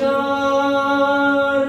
4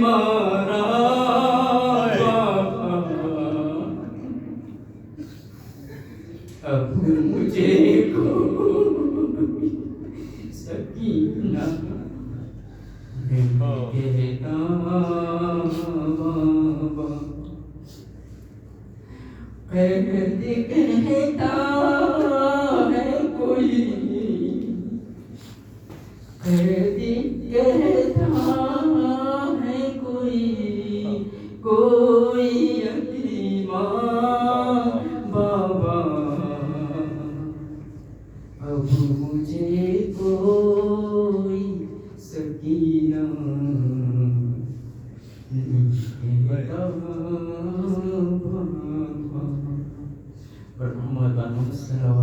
مارا بابا، اب مجھے کوئی سکینہ کہتا بابا، قید کہتا ہے کوئی، قید کہتا ہے کوئی، کوئی یتیمہ بابا، اب مجھے کوئی سکینہ کہتا بابا۔ اور محمد بن مسلم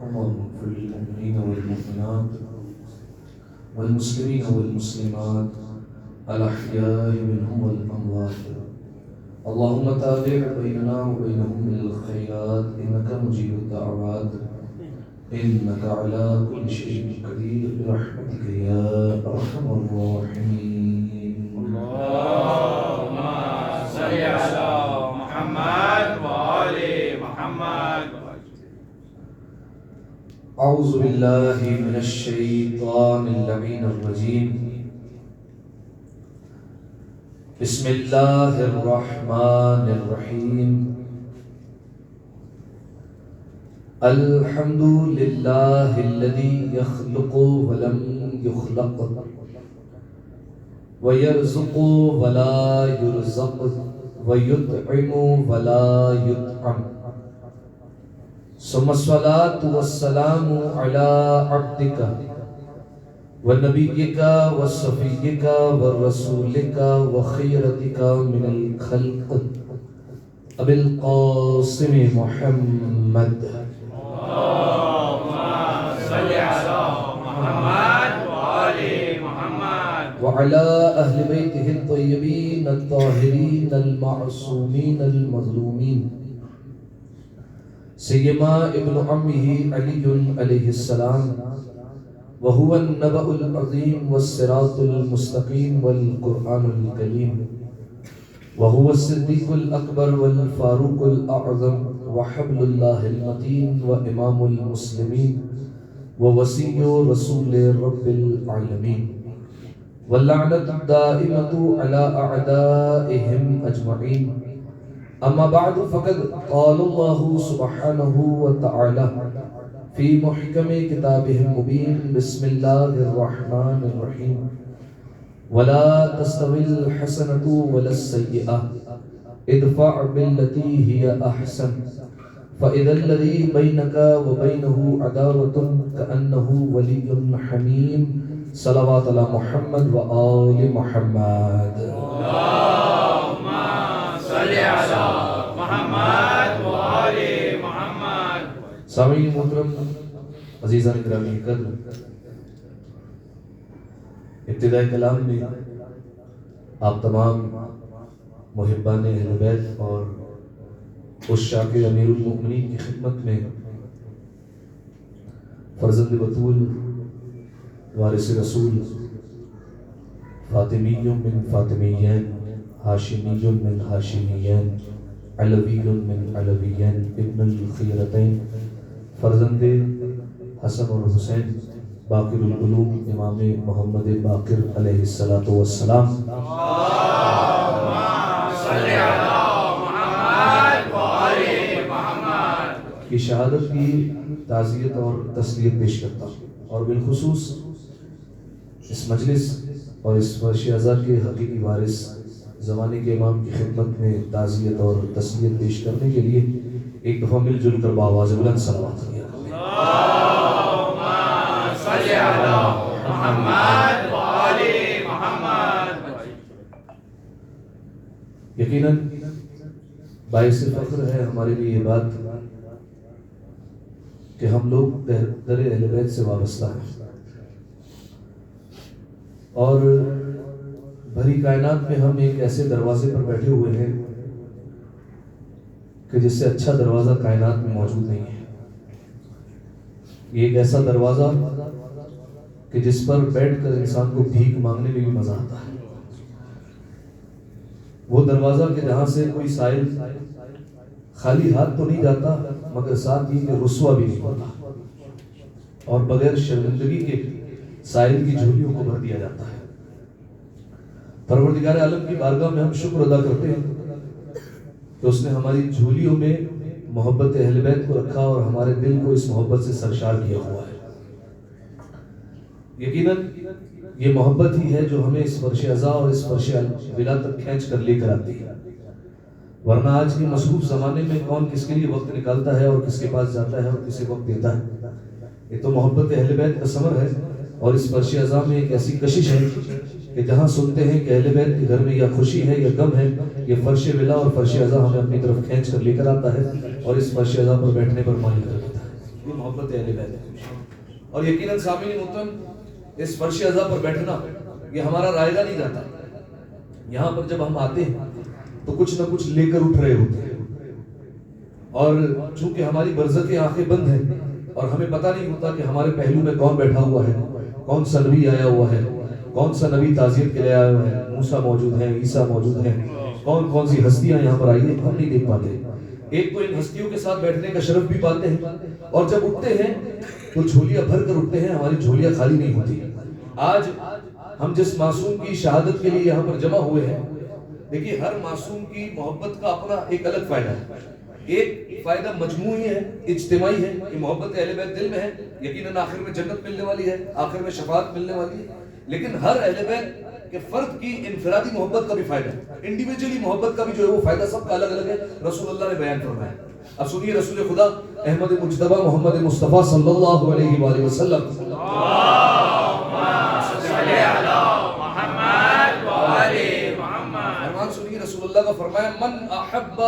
اللهم اغفر للمؤمنين والمؤمنات والمسلمين والمسلمات الأحياء منهم والأموات، اللهم تابع بيننا وبينهم بالخيرات إنك مجيب الدعوات إنك على كل شيء قدير برحمتك يا أرحم الراحمين. اللهم صل على محمد وآل محمد. أعوذ بالله من الشيطان اللعين الرجيم. بسم الله الرحمن الرحيم. الحمد لله الذي يخلق ولم يخلق ويرزق ولا يرزق ويطعم ولا يطعم، ثم الصلاة والسلام على عبدك ونبيك وصفيك ورسولك وخيرتك من الخلق أبي القاسم محمد. اللهم صل على محمد وآل محمد وعلى أهل بيته الطيبين الطاهرين المعصومين المظلومين، سيما ابن عمه علي عليه السلام، وهو النبأ العظيم والصراط المستقيم والقرآن الكريم، وهو الصديق الأكبر والفاروق الأعظم وحبل الله المتين وإمام المسلمين ووصي رسول رب العالمين، واللعنة الدائمة على أعدائهم أجمعين. أما بعد، فقد قال الله سبحانه وتعالى في محكم كتابه المبين: بسم الله الرحمن الرحيم. ولا تستوي الحسنة ولا السيئة، ادفع بالتي هي أحسن، فإذا الذي بينك وبينه عداوة كأنه ولي حميم. صلوات على محمد وآل محمد. اللهم صل على محمد وآل محمد. سامعین محترم، عزیزان گرامی قدر، ابتداء کلام میں آپ تمام محبان اہل بیت اور اس شاکر امیر المؤمنین کی خدمت میں فرزند بطول، وارث رسول، فاطمی من فاطمیین، ہاشمی من ہاشمیین، علوی من علویین، ابن الخیرتین، فرزند حسن اور حسین، باقر العلوم امام محمد باقر علیہ السلام، اللهم صل على محمد وآل محمد کی شہادت کی تعزیت اور تسلیت پیش کرتا ہوں، اور بالخصوص اس مجلس اور اس فرش اعزا کے حقیقی وارث زمانے کے امام کی خدمت میں تعزیت اور تسلیت پیش کرنے کے لیے ایک دفعہ مل جل کر بآواز بلند صلوات کیا اللہم صلی علی محمد و آل محمد۔ یقیناً باعث فخر ہے ہمارے لیے یہ بات کہ ہم لوگ در اہل بیت سے وابستہ ہیں، اور بھری کائنات میں ہم ایک ایسے دروازے پر بیٹھے ہوئے ہیں کہ جس سے اچھا دروازہ کائنات میں موجود نہیں ہے۔ یہ ایک ایسا دروازہ کہ جس پر بیٹھ کر انسان کو بھیک مانگنے میں بھی مزہ آتا ہے، وہ دروازہ کہ جہاں سے کوئی سائل خالی ہاتھ تو نہیں جاتا مگر ساتھ ہی کہ رسوا بھی نہیں ہوتا، اور بغیر شرمندگی کے سائل کی جھولیوں کو بھر دیا جاتا ہے۔ پروردگار عالم کی بارگاہ میں ہم شکر ادا کرتے ہیں کہ اس نے ہماری جھولیوں میں محبت اہل بیت کو رکھا اور ہمارے دل کو اس محبت سے سرشار کیا ہوا ہے۔ یقیناً یہ محبت ہی ہے جو ہمیں اس فرش عزا اور اس فرش ولا تک کھینچ کر لے کر آتی ہے، ورنہ آج کے مصروف زمانے میں کون کس کے لیے وقت نکالتا ہے اور کس کے پاس جاتا ہے اور کسے وقت دیتا ہے۔ یہ تو محبت اہل بیت کا ثمر ہے، اور اس فرش عزا میں ایک ایسی کشش ہے کہ جہاں سنتے ہیں کہ اہل بیت کے گھر میں یا خوشی ہے یا غم ہے، یہ فرش ولا اور فرش عزا ہمیں اپنی طرف کھینچ کر لے کر آتا ہے اور اس فرش عزا پر بیٹھنے پر مائل کر دیتا ہے۔ یہ محبت اہل بیت ہے، اور یقیناً سامعین محترم اس فرش عزا پر بیٹھنا یہ ہمارا رائگاں نہیں جاتا۔ یہاں پر جب ہم آتے ہیں تو کچھ نہ کچھ لے کر اٹھ رہے ہوتے ہیں، اور چونکہ ہماری برزخیں آنکھیں بند ہیں اور ہمیں پتہ نہیں ہوتا کہ ہمارے پہلو میں کون بیٹھا ہوا ہے، کون سا نبی آیا ہوا ہے، کون سا نبی تعزیت کے لیے آیا ہوا ہے، موسیٰ موجود ہیں، عیسیٰ موجود ہیں، کون کون سی ہستیاں یہاں پر آئی ہیں، ہم نہیں دیکھ پاتے۔ ایک تو ان ہستیوں کے ساتھ بیٹھنے کا شرف بھی پاتے ہیں، اور جب اٹھتے ہیں تو جھولیاں بھر کر اٹھتے ہیں، ہماری جھولیاں خالی نہیں ہوتی۔ آج ہم جس معصوم کی شہادت کے لیے یہاں پر جمع ہوئے ہیں، دیکھیے ہر معصوم کی محبت کا اپنا ایک الگ فائدہ ہے۔ ایک فائدہ مجموعی ہے، اجتماعی ہے کہ محبت اہل بیت دل میں ہے، یقیناً آخر میں جنت ملنے والی ہے، آخر میں شفاعت ملنے والی ہے، لیکن ہر اہل بیت کے فرد کی انفرادی محبت کا بھی فائدہ ہے، انڈیویجولی محبت کا بھی جو ہے وہ فائدہ سب کا الگ الگ ہے، رسول اللہ نے بیان فرمایا۔ اب سنیے رسول خدا احمد مجتبی محمد مصطفیٰ صلی اللہ علیہ وآلہ وسلم فرمان سنیے رسول اللہ کا فرمایا، من احب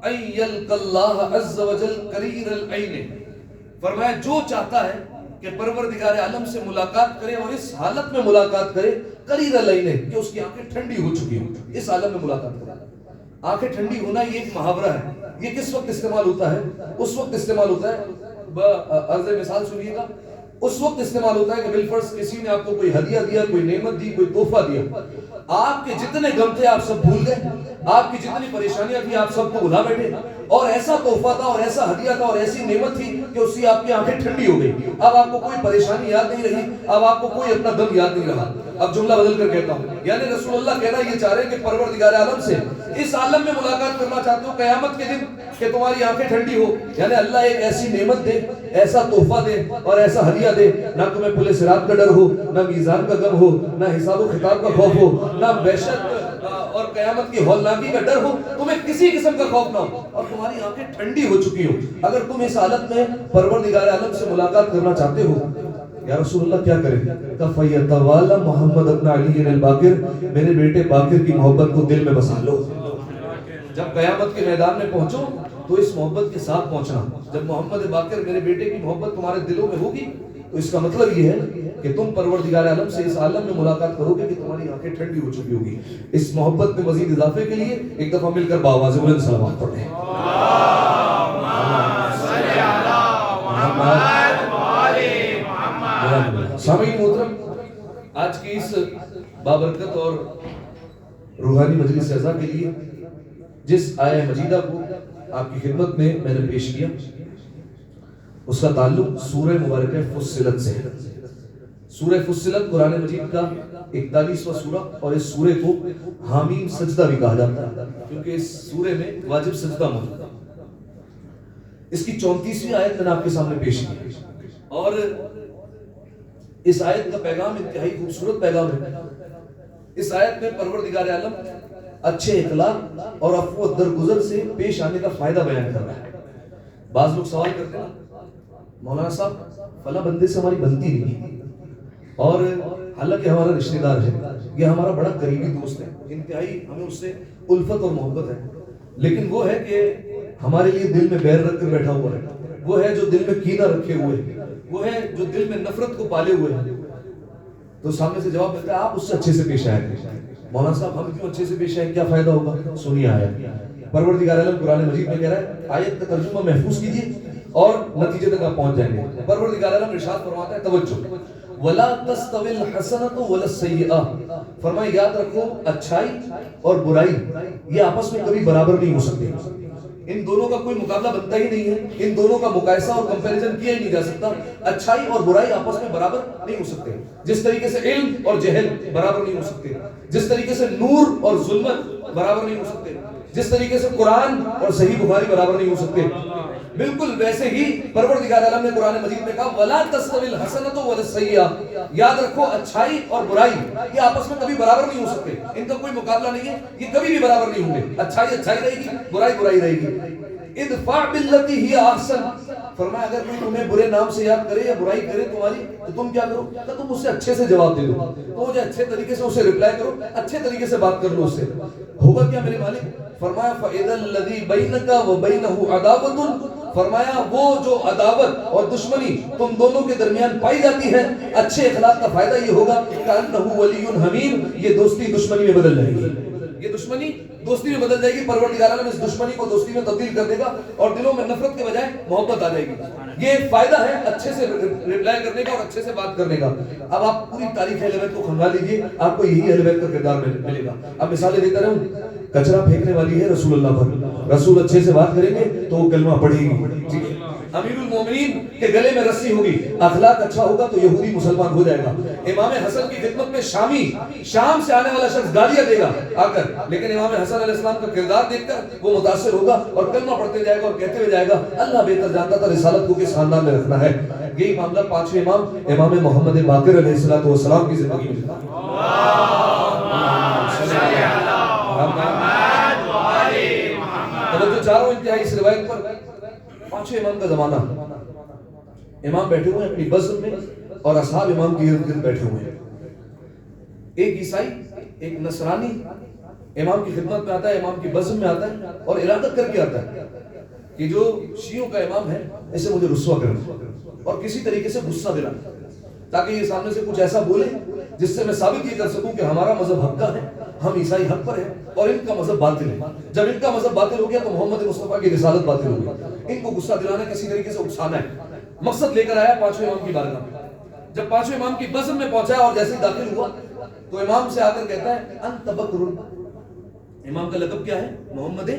ان یلقى اللہ عز وجل قریر العین، فرمایا جو چاہتا ہے کہ پروردگار عالم سے ملاقات کرے اور اس حالت میں ملاقات کرے قریر العین کہ اس کی آنکھیں ٹھنڈی ہو چکی ہوں، اس عالم میں ملاقات کرے۔ آنکھیں ٹھنڈی ہونا یہ ایک محاورہ ہے، یہ کس وقت استعمال ہوتا ہے؟ اس وقت استعمال ہوتا ہے، عرض مثال سنیے گا، اس وقت استعمال ہوتا ہے کہ بالفرض کسی نے آپ کو کوئی ہدیہ دیا، کوئی نعمت دی، کوئی تحفہ دیا، آپ کے جتنے غم تھے آپ سب بھول گئے، آپ کی جتنی پریشانیاں تھی آپ سب کو بھلا بیٹھے، اور ایسا تحفہ تھا اور ایسا ہدیہ تھا اور ایسی نعمت تھی کہ اس سے آپ کی آنکھیں ٹھنڈی ہو گئی۔ اب آپ کو کوئی پریشانی یاد نہیں رہی، اب آپ کو کوئی اپنا غم یاد نہیں رہا۔ اب جملہ بدل کر کہتا ہوں، یعنی رسول اللہ کہنا یہ چاہ رہے ہیں کہ پروردگار عالم سے اس عالم میں ملاقات کرنا چاہتے ہو قیامت کے دن کہ تمہاری آنکھیں ٹھنڈی ہو، یعنی اللہ ایک ایسی نعمت دے، ایسا تحفہ دے اور ایسا ہدیہ دے، نہ تمہیں پل صراط کا ڈر ہو، نہ میزان کا غم ہو، نہ حساب و کتاب کا خوف ہو، نہ وحشت اور قیامت کی ہولناکی کا ڈر ہو، تمہیں کسی قسم کا خوف نہ ہو، اور تمہاری آنکھیں ٹھنڈی ہو چکی ہو۔ اگر تم اس حالت میں پروردگار عالم سے ملاقات کرنا چاہتے ہو، یا رسول اللہ کیا کریں؟ فَيَتَوَالَى محمد ابن علی الباقر، میرے بیٹے باقر کی محبت کو دل میں بسا لو۔ جب قیامت کے میدان میں پہنچو تو اس محبت کے ساتھ پہنچنا۔ جب محمد باقر میرے بیٹے کی محبت تمہارے دلوں میں ہوگی تو اس کا مطلب یہ ہے کہ تم پروردگار عالم سے اس عالم میں ملاقات کرو گے کہ تمہاری آنکھیں ٹھنڈی ہو چکی ہوگی۔ اس محبت میں مزید اضافے کے لیے ایک دفعہ مل کر بآواز بلند صلوات پڑھیں۔ سامعین محترم، آج کی اس بابرکت اور روحانی مجلس عزا کے لیے جس آیہ مجیدہ کو آپ کی خدمت میں نے پیش کیا، اس کا تعلق سورہ مبارکہ فصلت سے ہے۔ سورہ فصلت قرآن مجید کا 41واں سورہ، اور اس سورے کو حامیم سجدہ بھی کہا جاتا ہے کیونکہ اس سورے میں واجب سجدہ موجود ہے۔ اس کی 34ویں آیت میں نے آپ کے سامنے پیش کی، اور اس آیت کا پیغام انتہائی خوبصورت پیغام ہے۔ اس آیت میں پروردگار عالم اچھے اخلاق اور عفو و درگزر سے پیش آنے کا فائدہ بیان کر رہا ہے. بعض لوگ سوال کرتے ہیں مولانا صاحب فلاں بندے سے ہماری بنتی نہیں اور حالانکہ ہمارا رشتہ دار ہے, یہ ہمارا بڑا قریبی دوست ہے, انتہائی ہمیں اس سے الفت اور محبت ہے, لیکن وہ ہے کہ ہمارے لیے دل میں بیر رکھ کر بیٹھا ہوا ہے, وہ ہے جو دل میں کینہ رکھے ہوئے ہے, وہ ہے جو دل میں نفرت کو پالے ہوئے ہیں. تو سامنے سے جواب ملتا ہے آپ اس سے اچھے سے پیش آئے. مولانا صاحب ہم کیوں اچھے سے پیش آئے, کیا فائدہ ہوگا؟ سنیے آیت. پروردگار عالم قرآن مجید میں کہہ رہا ہے, آیت کا ترجمہ محفوظ کیجیے اور نتیجے تک آپ پہنچ جائیں گے. پروردگار عالم ارشاد فرماتا ہے, توجہ, وَلَا تَسْتَوِي الْحَسَنَةُ وَلَا السَّيِّئَةُ, فرمایا یاد رکھو اچھائی اور برائی یہ آپس میں کبھی برابر نہیں ہو سکتے, ان دونوں کا کوئی مقابلہ بنتا ہی نہیں ہے, ان دونوں کا مقایسہ اور کمپیریزن کیا ہی نہیں جا سکتا. اچھائی اور برائی آپس میں برابر نہیں ہو سکتے, جس طریقے سے علم اور جہل برابر نہیں ہو سکتے, جس طریقے سے نور اور ظلمت برابر نہیں ہو سکتے, جس طریقے سے قرآن اور صحیح بخاری برابر نہیں ہو سکتے, بالکل ویسے ہی پروردگار عالم نے قرآن مجید میں کہا وَلَا تَسْتَوِي الْحَسَنَةُ وَلَا السَّيِّئَةُ, یاد رکھو اچھائی اور برائی یہ آپس میں کبھی برابر نہیں ہو سکتے, ان کا کوئی مقابلہ نہیں ہے, یہ کبھی بھی برابر نہیں ہوں گے. اچھائی اچھائی رہے گی, برائی برائی رہے گی. ادفع باللتی ہی احسن, فرمایا اگر کوئی تمہیں برے نام سے یاد کرے یا برائی کرے تمہاری, تو تم کیا کرو, کہ تم اس سے اچھے سے جواب دے دو, تو مجھے اچھے طریقے سے اسے رپلائی کرو, اچھے طریقے سے بات کر لو اس سے. ہوگا کیا میرے مالک؟ فرمایا فَإِذَا الَّذِي بَيْنَكَ وَبَيْنَهُ عَدَاوَةٌ, فرمایا وہ جو عداوت اور دشمنی تم دونوں کے درمیان پائی جاتی ہے, اچھے اخلاق کا فائدہ یہ ہوگا كَأَنَّهُ وَلِيٌّ حَمِيمٌ, یہ دوستی دشمنی میں بدل جائے گی, یہ دشمنی دوستی میں بدل جائے گی. پروردگار عالم اس دشمنی کو دوستی میں تبدیل کر دے گا اور دلوں میں نفرت کے بجائے محبت آ جائے گی. یہ فائدہ ہے اچھے سے رپلائی کرنے کا اور اچھے سے بات کرنے کا. اب آپ پوری تاریخ اہل بیت کو کھنگا لیجئے, آپ کو یہی اہل بیت کا کردار ملے گا. اب مثالیں دیتا رہوں, کچرا پھینکنے والی ہے رسول اللہ پر, رسول اچھے سے بات کریں گے تو وہ کلمہ پڑھے گی, ٹھیک ہے. امیر المومنین کے گلے میں رسی ہوگی, اخلاق اچھا ہوگا تو یہودی مسلمان ہو جائے گا. امام حسن کی خدمت میں شام سے آنے والا شخص گالیاں دے گا آ کر, لیکن امام حسن علیہ السلام کا کردار دیکھ کر وہ متاثر ہوگا اور کلمہ پڑھتے جائے گا اور کہتے ہوئے جائے گا اللہ بہتر جانتا تھا رسالت کو کس خاندان میں رکھنا ہے. یہی معاملہ پانچویں امام محمد باقر علیہ السلام کی زندگی میں تھا. توجہ چاروں انتہائی اس روایت پر. پانچویں امام کا زمانہ, امام بیٹھے ہوئے ہیں اپنی بزم میں اور اصحاب امام کے ارد گرد بیٹھے ہوئے ہیں. ایک عیسائی ایک نصرانی امام کی خدمت میں آتا ہے, امام کی بزم میں آتا ہے اور ارادہ کر کے آتا ہے کہ جو شیعوں کا امام ہے اسے مجھے رسوا کرنا اور کسی طریقے سے غصہ دلانا, تاکہ یہ سامنے سے کچھ ایسا بولے جس سے میں ثابت یہ کر سکوں کہ ہمارا مذہب حق کا ہے, ہم عیسائی حق پر ہیں اور ان کا مذہب باطل ہے. جب ان کا مذہب باطل ہو گیا تو محمد مصطفیٰ کی رسالت باطل ہو گئی. ان کو غصہ دلانا, کسی طریقے سے اکسانا ہے. مقصد لے کر آیا پانچویں امام کی بارگاہ میں. جب پانچویں امام کی بزم میں پہنچا اور جیسے داخل ہوا تو امام سے آ کر کہتا ہے انت بکر. امام کا لقب کیا ہے؟ محمد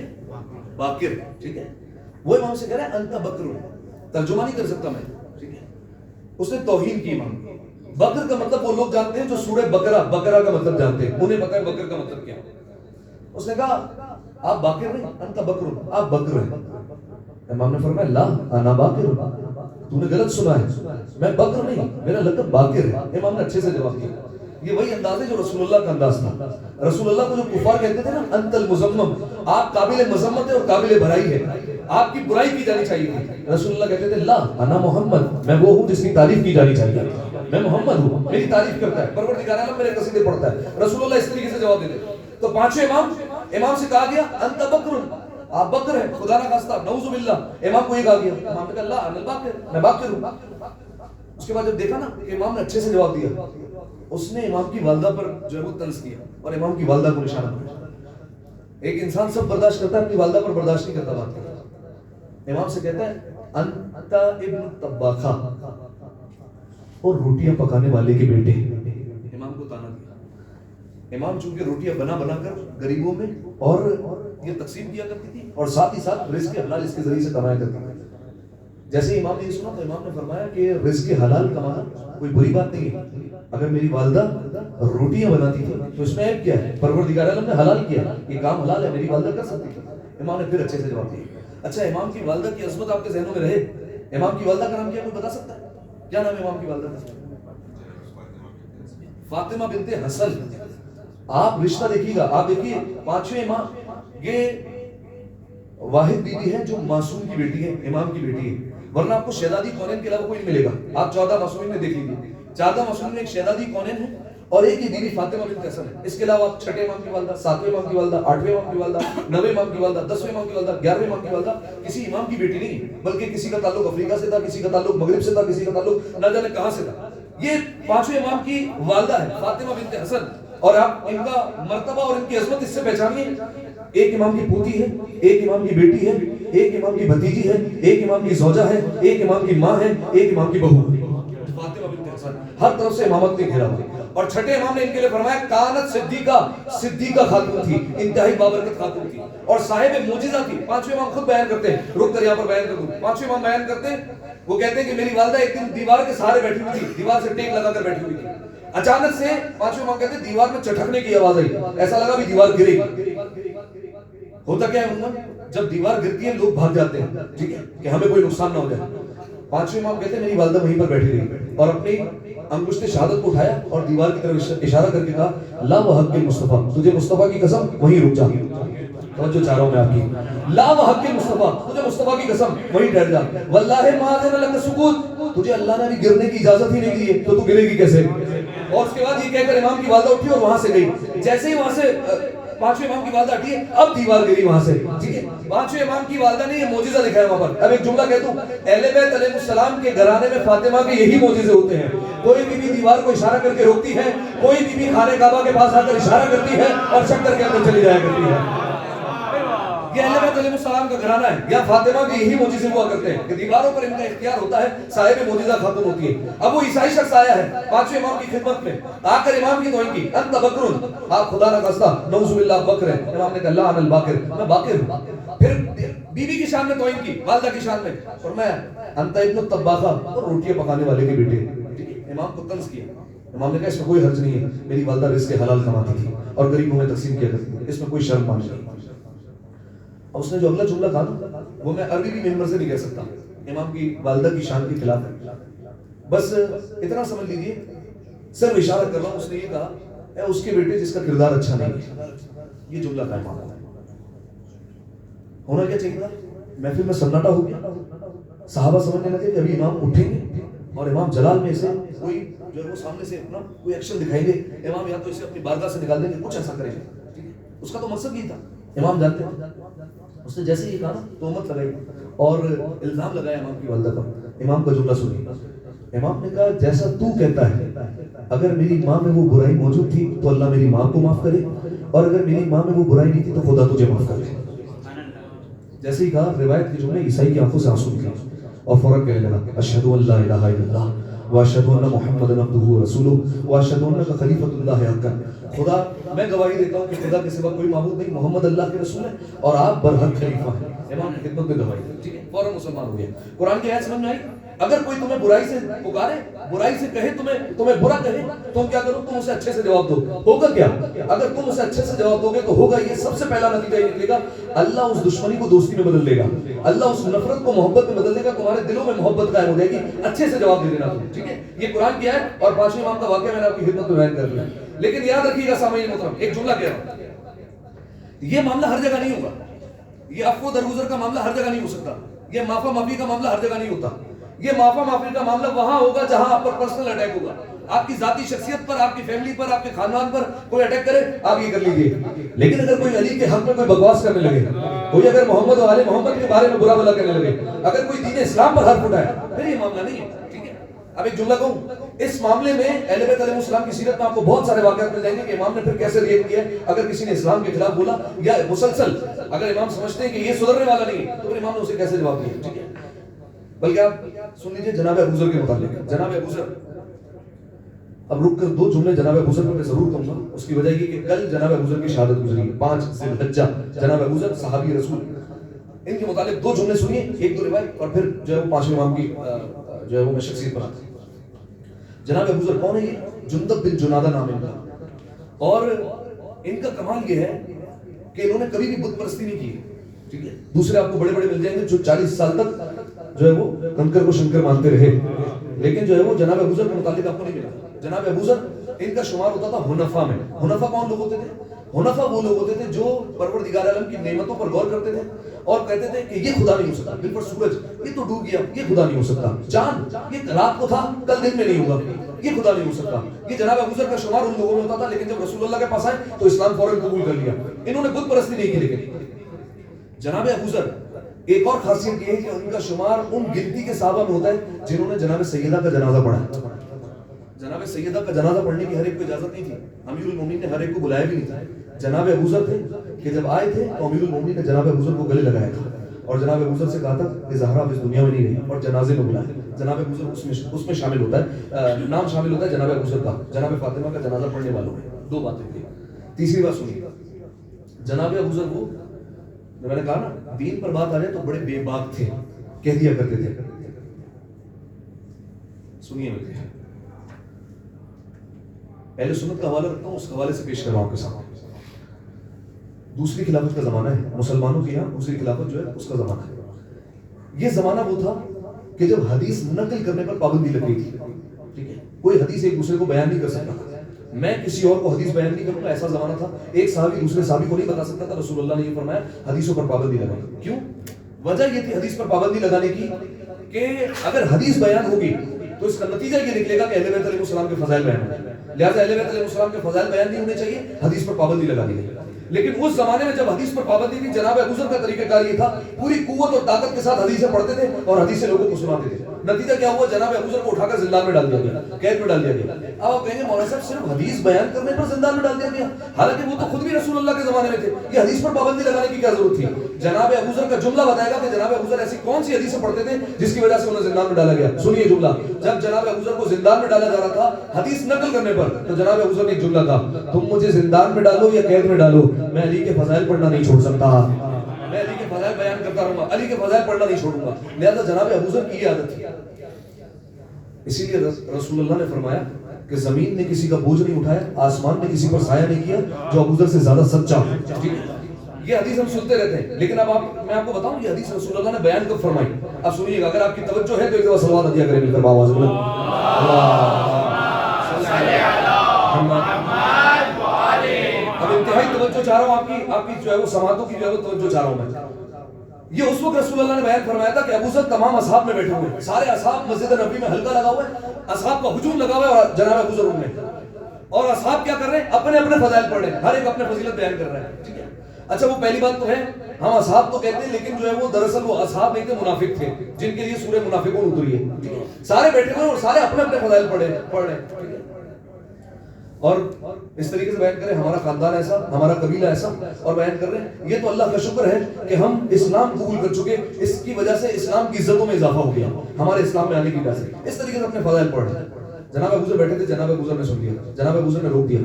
باقر, ٹھیک ہے. وہ امام سے کہہ رہا ہے انت بکر, ترجمہ نہیں کر سکتا میں, ٹھیک ہے. اس نے توہین کی امام. بکر کا مطلب وہ لوگ جانتے ہیں جو سورہ بقرہ کا مطلب جانتے ہیں, انہیں پتہ ہے بکر کا مطلب کیا ہے. اس نے کہا آپ باقر نہیں, انت بکر, آپ بکر ہیں. امام نے فرمایا لا انا باقر, تو نے غلط سنا ہے, میں بکر نہیں, میرا لقب باقر ہے. امام نے اچھے سے جواب دیا. یہ وہی انداز ہے جو رسول اللہ کا انداز تھا. رسول اللہ کو جو کفار کہتے تھے نا انت المزمم, آپ قابل مذمت ہے اور قابل بھرائی ہے, آپ کی برائی کی جانی چاہیے تھی. رسول اللہ کہتے تھے لا انا محمد, میں وہ ہوں جس کی تعریف کی جانی چاہیے, میں محمد ہوں, میری تعریف کرتا ہے پروردگار عالم, میرے قصیدے پڑھتا ہے. رسول اللہ اس طریقے سے جواب دیتے. تو پانچویں امام سے کہا گیا انت بکر, آپ بکر ہیں, خدا نہ خواستہ نعوذ باللہ. امام کو یہ کہا گیا, امام نے کہا لا انا الباقر, میں باقر ہوں. اس کے بعد جب دیکھا نا کہ امام نے اچھے سے جواب دیا, اس نے امام کی والدہ پر جو ہے وہ طنز کیا اور امام کی والدہ کو نشانہ بنایا. ایک انسان سب برداشت کرتا ہے, اپنی والدہ پر برداشت نہیں کرتا بات کرتا. امام سے کہتا ہے انت ابن طباخہ, اور روٹیاں پکانے والے کے بیٹے. امام کو تانا دیا. امام چونکہ روٹیاں بنا کر غریبوں میں اور یہ تقسیم کیا کرتی تھی اور ساتھ ہی ساتھ رزق حلال اس کے ذریعے سے کمایا کرتی تھی. جیسے امام نے یہ سنا تو امام نے فرمایا کہ رزق حلال کمانا کوئی بری بات نہیں ہے. اگر میری والدہ روٹیاں بناتی تھی تو اس میں عیب کیا ہے؟ پروردگار عالم نے حلال کیا, یہ کام حلال ہے, میری والدہ کر سکتی تھی. امام نے پھر اچھے سے جواب دیا. اچھا, امام کی والدہ کی عظمت آپ کے ذہنوں میں رہے. امام کی والدہ کا نام کیا کوئی بتا سکتا ہے؟ کیا نام ہے امام کی والدہ کا؟ فاطمہ بنت حسن. آپ رشتہ دیکھیے گا, آپ دیکھیے پانچویں امام یہ واحد بیوی ہے جو معصوم کی بیٹی ہے, امام کی بیٹی ہے, ورنہ آپ کو شہزادی کونین کے علاوہ کوئی نہیں ملے گا. آپ 14 معصومین میں دیکھ لیجیے, 14 معصومین میں ایک شہزادی کونین ہے اور ایک ہی بیوی فاطمہ بنت حسن ہے. اس کے علاوہ آپ 6 امام کی والدہ, 7ویں امام کی والدہ, 8ویں امام کی والدہ, 9ویں امام کی والدہ, 10ویں امام کی والدہ, 11ویں امام کی والدہ کسی امام کی بیٹی نہیں ہے, بلکہ کسی کا تعلق افریقہ سے تھا, کسی کا تعلق مغرب سے تھا, کسی کا تعلق نہ جانے کہاں سے تھا. یہ 5ویں امام کی والدہ ہے فاطمہ بنت حسن, اور آپ ان کا مرتبہ اور ان کی عظمت اس سے پہچانیے. ایک امام کی پوتی ہے, ایک امام کی بیٹی ہے, ایک امام کی بھتیجی ہے, ایک امام کی زوجہ ہے, ایک امام کی ماں ہے, ایک امام کی بہو ہے. فاطمہ بنت حسن ہر طرف سے امامت نے گھیرا ہوا. اور چھٹے امام نے ان کے لیے فرمایا کانت صدیقہ, صدیقہ خاتون تھی, انتہائی بابرکت خاتون تھی اور صاحب معجزہ تھی. 5ویں امام خود بیان کرتے ہیں, رک کر یہاں پر بیان کر دوں. 5ویں امام بیان کرتے ہیں, وہ کہتے ہیں کہ میری والدہ ایک دن دیوار کے سہارے بیٹھی ہوئی تھی, دیوار سے ٹیک لگا کر بیٹھی ہوئی تھی. اچانک سے 5ویں امام کہتے ہیں دیوار میں چٹکنے کی آواز آئی, ایسا لگا بھی دیوار گرے گی. ہوتا کیا ہے عموماً جب دیوار گرتی ہے لوگ بھاگ جاتے ہیں, ٹھیک ہے, کہ ہمیں کوئی نقصان نہ ہو جائے. 5ویں امام کہتے ہیں میری والدہ وہیں پر بیٹھی رہی اور اپنی انگشت شہادت کو اٹھایا اور دیوار کی طرف اشارہ کر کے کہا لا وحق المصطفیٰ, تجھے مصطفیٰ کی قسم وہیں رک جا. توجہ چاہ رہا ہوں میں آپ کی, لا وحق المصطفیٰ, تجھے مصطفیٰ کی قسم وہیں ٹھہر جا. واللہ ما اذن لک سکوت, تجھے اللہ نے بھی گرنے کی اجازت ہی نہیں دی ہے تو گرے گی کیسے. اور اس کے بعد یہ کہہ کر امام کی والدہ اٹھی اور وہاں سے گئی. جیسے ہی وہاں سے 5ویں امام کی والدہ ہٹی ہے, اب دیوار گری وہاں سے, ٹھیک ہے. 5ویں امام کی والدہ نے یہ معجزہ دکھایا وہاں پر. اب ایک جملہ کہتا ہوں, اہل بیت علیہ السلام کے گھرانے میں فاطمہ کے یہی معجزے ہوتے ہیں. کوئی بھی دیوار کو اشارہ کر کے روکتی ہے, کوئی بھی خانہ کعبہ کے پاس آ کر اشارہ کرتی ہے اور شکر کے اندر چلی جایا کرتی ہے. یہ اہل بیت علیہ السلام کا گھرانہ ہے. یا فاطمہ کے یہی معجزے ہوا کرتے ہیں کہ دیواروں پر ان کا اختیار ہوتا ہے, صاحب معجزہ خاتون ہوتی ہے. اب وہ عیسائی شخص آیا ہے 5ویں امام کی خدمت میں, آ کر امام کی توہین کی, انت بکرن, آپ خدا نہ خواستہ نعوذ باللہ بکر ہیں. امام نے کہا لا انا الباکر, میں باکر ہوں. پھر بیوی کی شان میں توہین کی, والدہ کی شان میں فرمایا انت ابن الطباخہ, اور روٹیاں پکانے والے کے بیٹے. امام کو طنز کیا. امام نے کہا اس میں کوئی حرج نہیں ہے, میری والدہ رزق حلال کماتی تھی اور غریبوں میں تقسیم کیا کرتی تھی, اس میں کوئی شرم پانی نہیں. اس نے جو اگلا جملہ کہا وہ میں عربی بھی ممبر سے نہیں کہہ سکتا, امام کی والدہ کی شان کے خلاف ہے. بس اتنا سمجھ لیجیے, صرف اشارہ کر رہا ہوں. اس نے یہ کہا اے اس کے بیٹے جس کا کردار اچھا نہیں ہے. یہ جملہ کہا امام نے. ہونا کیا چاہیے تھا, محفل میں سناٹا ہو گیا. صحابہ سمجھنے لگے کہ ابھی امام اٹھیں گے اور امام جلال میں سے کوئی جو ہے وہ سامنے سے اپنا کوئی ایکشن دکھائیں گے, امام یا تو اسے اپنی بارگاہ سے نکال دیں گے, کچھ ایسا کریں گے. اس کا تو مقصد یہ تھا. امام جانتے ہیں, اس نے جیسے یہ کہا تہمت لگائی اور الزام لگایا امام کی والدہ پر. امام کا جملہ سنیے. امام نے کہا جیسا تو کہتا ہے, اگر میری ماں میں وہ برائی موجود تھی تو اللہ میری ماں کو معاف کرے, اور اگر میری ماں میں وہ برائی نہیں تھی تو خدا تجھے معاف کرے. جیسے ہی کہا روایت کے جملے عیسائی کی آنکھوں سے آنسو نکلے اور فوراً کہنے لگا اشہد ان لا الہ الا اللہ واشہد ان محمد عبدہ ورسولہ واشہد انک خلیفۃ اللہ حقا. خدا میں گواہی دیتا ہوں کہ خدا کے سوا کوئی معبود نہیں, محمد اللہ کے رسول ہے اور آپ برحق خلیفہ ہیں. امام کی خدمت میں گواہی, ٹھیک ہے, فوراً مسلمان ہو گیا. قرآن کی آیت سمجھ میں آئی, اگر کوئی تمہیں برائی سے پکارے, برائی سے کہے, تمہیں برا کہے, تم کیا کرو, تم اسے اچھے سے جواب دو. ہوگا کیا, اگر تم اسے اچھے سے جواب دو گے تو ہوگا یہ سب سے پہلا نتیجہ یہ نکلے گا, اللہ اس دشمنی کو دوستی میں بدل دے گا, اللہ اس نفرت کو محبت میں بدل دے گا, تمہارے دلوں میں محبت قائم ہو جائے گی. اچھے سے جواب دے دینا, ٹھیک ہے. یہ قرآن کی آیت اور 5ویں امام کا واقعہ میں نے آپ کی خدمت میں بیان کر دیا. لیکن یاد رکھیے گا سامعین محترم, ایک جملہ کہہ رہا ہوں, یہ معاملہ ہر جگہ نہیں ہوگا. یہ عفو درگزر کا معاملہ ہر جگہ نہیں ہو سکتا. یہ معافی معافی کا معاملہ ہر جگہ نہیں ہوتا. یہ معافی معافی کا معاملہ وہاں ہوگا جہاں آپ پر پرسنل اٹیک ہوگا. آپ کی ذاتی شخصیت پر, آپ کی فیملی پر, آپ کے خاندان پر کوئی اٹیک کرے, آپ یہ کر لیجیے. لیکن اگر کوئی علی کے حق میں کوئی بکواس کرنے لگے, کوئی اگر محمد و آل محمد کے بارے میں برا بھلا کرنے لگے, اگر کوئی دین اسلام پر حرف اٹھائے, پھر یہ معاملہ نہیں ہے, ٹھیک ہے. اب ایک جملہ کہوں, اس معاملے میں اہل بیت علیہ السلام کی سیرت میں آپ کو بہت سارے واقعات مل جائیں گے کہ امام نے پھر کیسے ریئیکٹ کیا ہے. اگر کسی نے اسلام کے خلاف بولا یا مسلسل اگر امام سمجھتے ہیں کہ یہ سدھرنے والا نہیں ہے تو پھر امام نے اسے کیسے جواب دیا, ٹھیک ہے. بلکہ آپ سن لیجیے جناب ابو ذر کے متعلق. جناب ابو ذر, اب رک کر 2 جملے جناب ابو ذر پر میں ضرور کہوں گا. اس کی وجہ یہ کہ کل جناب ابو ذر کی شہادت گزری ہے, 5 ذی الحجہ. جناب ابو ذر صحابی رسول, ان کے متعلق 2 جملے سنیے, 1-2 روایت, اور پھر جو ہے وہ 5ویں امام کی جو ہے وہ میں شخصیت پر آتا ہوں. جناب ابو ذر کون ہے؟ یہ جندب بن جنادہ نام ہے, اور ان کا کمال یہ ہے کہ انہوں نے کبھی بھی بت پرستی نہیں کی, ٹھیک ہے. دوسرے آپ کو بڑے بڑے مل جائیں گے جو 40 سال تک جو ہے وہ کنکر کو شنکر مانتے رہے, لیکن جو ہے وہ جناب ابو ذر کے متعلق آپ کو نہیں ملا. جناب ابو ذر ان کا شمار ہوتا تھا حنفا میں. حنفا کون لوگ ہوتے تھے؟ حنفا وہ لوگ ہوتے تھے جو پروردگار عالم کی نعمتوں پر غور کرتے تھے اور کہتے تھے کہ یہ خدا نہیں ہو سکتا. بالکل سورج یہ تو ڈوب گیا, یہ خدا نہیں ہو سکتا. چاند یہ رات کو تھا کل دن میں نہیں ہوگا, یہ خدا نہیں ہو سکتا. یہ جناب ابوذر کا شمار ان لوگوں میں ہوتا تھا. لیکن جب رسول اللہ کے پاس آئے تو اسلام فوراً قبول کر لیا. انہوں نے بت پرستی نہیں کی. لیکن جناب ابوذر ایک اور خاصیت یہ ہے کہ ان کا شمار ان گنتی کے صحابہ میں ہوتا ہے جنہوں نے جناب سیدہ کا جنازہ پڑھا. جناب سیدہ کا جنازہ پڑھنے کی ہر ایک کو اجازت نہیں تھی. امیر المومنین نے ہر ایک کو بلایا بھی نہیں تھا. جناب ابوذر تھے کہ جب آئے تھے تو امیر المومنین نے جناب ابوذر کو گلے لگایا تھا اور جناب ابوذر سے کہا تھا کہ زہرا اب اس دنیا میں نہیں رہی اور جنازے میں بلایا. جناب ابوذر اس میں شامل ہوتا ہے, نام شامل ہوتا ہے جناب ابوذر کا. جناب فاطمہ کا جنازہ پڑھنے والوں میں دو باتیں تھیں. تیسری بات سنیے, جناب ابوذر وہ میں نے کہا نا دین پر بات آ جائے تو بڑے بے باک تھے, کہہ دیا کرتے تھے. سنیے میرے پہلے سنت کا حوالہ رکھتا ہوں, اس حوالے سے پیش کر رہا ہوں آپ کے سامنے. دوسری خلافت کا زمانہ ہے, مسلمانوں کے یہاں دوسری خلافت جو ہے اس کا زمانہ ہے. یہ زمانہ وہ تھا کہ جب حدیث نقل کرنے پر پابندی لگ گئی تھی. ٹھیک ہے, کوئی حدیث ایک دوسرے کو بیان نہیں کر سکتا. میں کسی اور کو حدیث بیان نہیں کروں گا, ایسا زمانہ تھا. ایک صحابی دوسرے صحابی کو نہیں بتا سکتا تھا رسول اللہ نے یہ فرمایا حدیثوں پر پابندی لگائی. کیوں؟ وجہ یہ تھی حدیث پر پابندی لگانے کی کہ اگر حدیث بیان ہوگی تو اس کا نتیجہ یہ نکلے گا کہ اہل بیت علیہ السلام کے فضائل بیان ہوں. لہٰذا اہل بیت علیہ السلام کے فضائل بیان نہیں ہونے چاہیے, حدیث پر پابندی لگا دی گئی. لیکن اس زمانے میں جب حدیث پر پابندی تھی, جناب ابوذر کا طریقہ کار یہ تھا پوری قوت اور طاقت کے ساتھ حدیثیں پڑھتے تھے اور حدیثیں لوگوں کو سناتے تھے. نتیجہ کیا ہوا؟ جناب ابوذر کو اٹھا کر زندان میں ڈال دیا گیا, قید میں ڈال دیا گیا. اب آپ کہیں گے مولانا صاحب صرف حدیث بیان کرنے پر زندان میں ڈال دیا گیا, حالانکہ وہ تو خود بھی رسول اللہ کے زمانے میں تھے. یہ حدیث پر پابندی لگانے کی کیا ضرورت تھی؟ جناب ابوذر کا جملہ بتائے گا کہ جناب ابوذر ایسی کون سی حدیثیں پڑھتے تھے جس کی وجہ سے انہیں زندان میں ڈالا گیا. سنیے جملہ, جب جناب ابوذر کو زندان میں ڈالا جا رہا تھا حدیث نقل کرنے پر, تو جناب ابوذر نے ایک جملہ کہا, تم مجھے زندان میں ڈالو یا قید میں ڈالو, میں علی کے فضائل پڑھنا نہیں چھوڑ سکتا. میں علی کے فضائل بیان کرتا رہوں گا, علی کے فضائل پڑھنا نہیں چھوڑوں گا. لہذا جناب ابوذر کی یہ عادت تھی. اسی لیے رسول اللہ نے فرمایا کہ زمین نے کسی کا بوجھ نہیں اٹھایا, آسمان نے کسی پر سایہ نہیں کیا جو ابوذر سے زیادہ سچا ہو. ٹھیک ہے, یہ حدیث ہم سنتے رہتے ہیں, لیکن اب میں آپ کو بتاؤں یہ حدیث رسول اللہ نے بیان کب فرمائی. اب سنیے گا, اگر آپ کی توجہ ہے تو ایک دفعہ صلوات عطیہ کریں مل کر آواز بلند. اب انتہائی توجہ چاہ رہا ہوں آپ کی جو ہے وہ سماعتوں کی جو ہے وہ توجہ چاہ رہا ہوں میں. یہ اس وقت رسول اللہ نے بیان فرمایا تھا کہ ابوذر تمام اصحاب میں بیٹھے ہوئے ہیں, سارے اصحاب مسجد نبوی میں حلقہ لگا ہوا ہے, اصحاب کا ہجوم لگا ہوا ہے اور جناب ابوذر ان میں, اور اصحاب کیا کر رہے ہیں؟ اپنے اپنے فضائل پڑھ رہے ہیں, ہر ایک اپنے فضیلت بیان کر رہا ہے. ٹھیک ہے, اچھا وہ پہلی بات تو ہے, ہم اصحاب تو کہتے ہیں لیکن جو ہے وہ دراصل وہ اصحاب نہیں تھے, منافق تھے جن کے لیے سورہ منافقون اتری ہے. سارے بیٹھے ہوئے اور سارے اپنے اپنے فضائل پڑھ رہے ہیں. اور اس طریقے سے بیان کریں ہمارا خاندان ایسا, ہمارا قبیلہ ایسا, اور بیان کر رہے ہیں. یہ تو اللہ کا شکر ہے کہ ہم اسلام قبول کر چکے, اس کی وجہ سے اسلام کی عزتوں میں اضافہ ہو گیا ہمارے اسلام میں آنے کی وجہ سے. اس طریقے سے اپنے فضائل پڑھ رہے ہیں. جناب ابوذر بیٹھے تھے, جناب ابوذر نے سن لیا, جناب ابوذر نے روک دیا,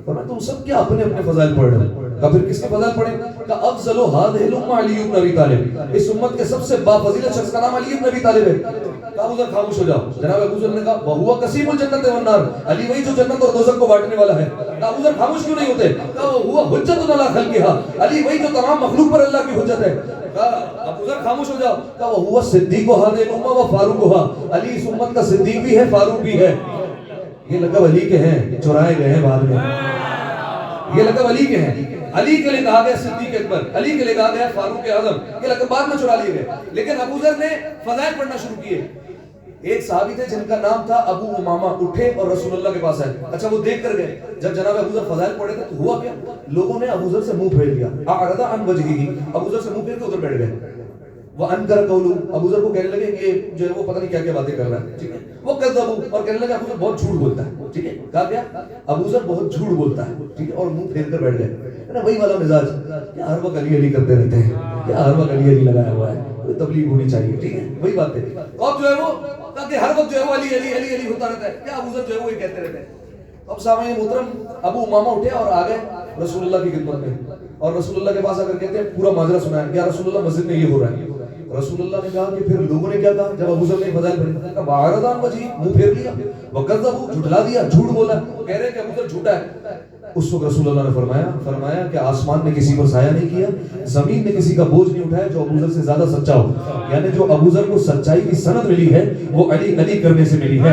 فرمایا تم سب کیا اپنے اپنے فضائل پڑھ رہے ہو؟ کہا پھر کس کے فضائل پڑھیں؟ کہا افضل هذه الامه علی بن ابی طالب, اس امت کے سب سے بافضیلت شخص کا نام علی بن ابی طالب ہے. کہا ابوذر خاموش ہو جاؤ. جناب ابوذر نے کہا وهو قسیم الجنت والنار, علی وہی جو جنت اور دوزخ کو بانٹنے والا ہے. کہا ابوذر خاموش کیوں نہیں ہوتے؟ کہا وهو حجت علی خلقها, علی وہی جو تمام مخلوق پر اللہ کی حجت ہے. کہا ابوذر خاموش ہو جاؤ. کہا وهو صدیق هذه الامه وفاروقها, علی اس امت کا صدیق بھی ہے, فاروق بھی ہے. یہ لقب علی کے ہیں, چرائے گئے ہیں بعد میں. یہ لقب علی کے ہیں, علی کے لیے کہا گیا صدیق اکبر, علی کے لیے کہا گیا فاروق اعظم, یہ لقب بعد میں چرا لیے گئے. لیکن ابوذر نے فضائل پڑھنا شروع کیے. ایک صحابی تھے جن کا نام تھا ابو امامہ, اٹھے اور رسول اللہ کے پاس آئے. اچھا وہ دیکھ کر گئے, جب جناب ابوذر فضائل پڑھے تھے تو ہوا کیا, لوگوں نے ابوذر سے منہ پھیر لیا. اعرض عن وجهه, ابوذر سے منہ پھیر کے ادھر بیٹھ گئے. وانکر قولو, ابوذر کو کہنے لگے کہ جو ہے وہ پتہ نہیں کیا کیا باتیں کر رہا ہے. ٹھیک ہے, وہ کذبوا, اور کہنے لگے ابوذر بہت جھوٹ بولتا ہے. ٹھیک ہے, کہا کیا ابوذر بہت جھوٹ بولتا ہے. ٹھیک ہے, اور منہ پھیر کر بیٹھ گئے. نا وہی والا مزاج, کیا ہر وقت علی علی کرتے رہتے ہیں, کیا ہر وقت علی علی لگایا ہوا ہے, کوئی تبلیغ ہونی چاہیے. ٹھیک ہے, وہی بات ہے. اور جو ہے وہ کہ ہر وقت جو ہے وہ علی علی علی علی ہوتا رہتا ہے, کیا ابوذر جو ہے وہ یہ کہتے رہتے ہیں. اب سامعین محترم, ابو امامہ اٹھے اور آ گئے رسول اللہ کی خدمت میں, اور رسول اللہ کے پاس آ کر کہتے ہیں پورا ماجرا سنایا, یا رسول اللہ مسجد میں یہ ہو رہا ہے. رسول اللہ نے کہا کہ پھر لوگوں نے کیا کہا جب ابوذر نے فضائل پڑھے؟ کہا وعرض عن وجهه, منہ پھیر لیا. وکذبوا, جھٹلا دیا, جھوٹ بولا, کہہ رہے کہ ابوذر جھوٹا ہے. اس وقت رسول اللہ نے فرمایا کہ آسمان نے کسی پر سایہ نہیں کیا, زمین نے کسی کا بوجھ نہیں اٹھایا جو ابوذر سے زیادہ سچا ہو. یعنی جو ابوذر کو سچائی کی سند ملی ہے وہ علی علی کرنے سے ملی ہے.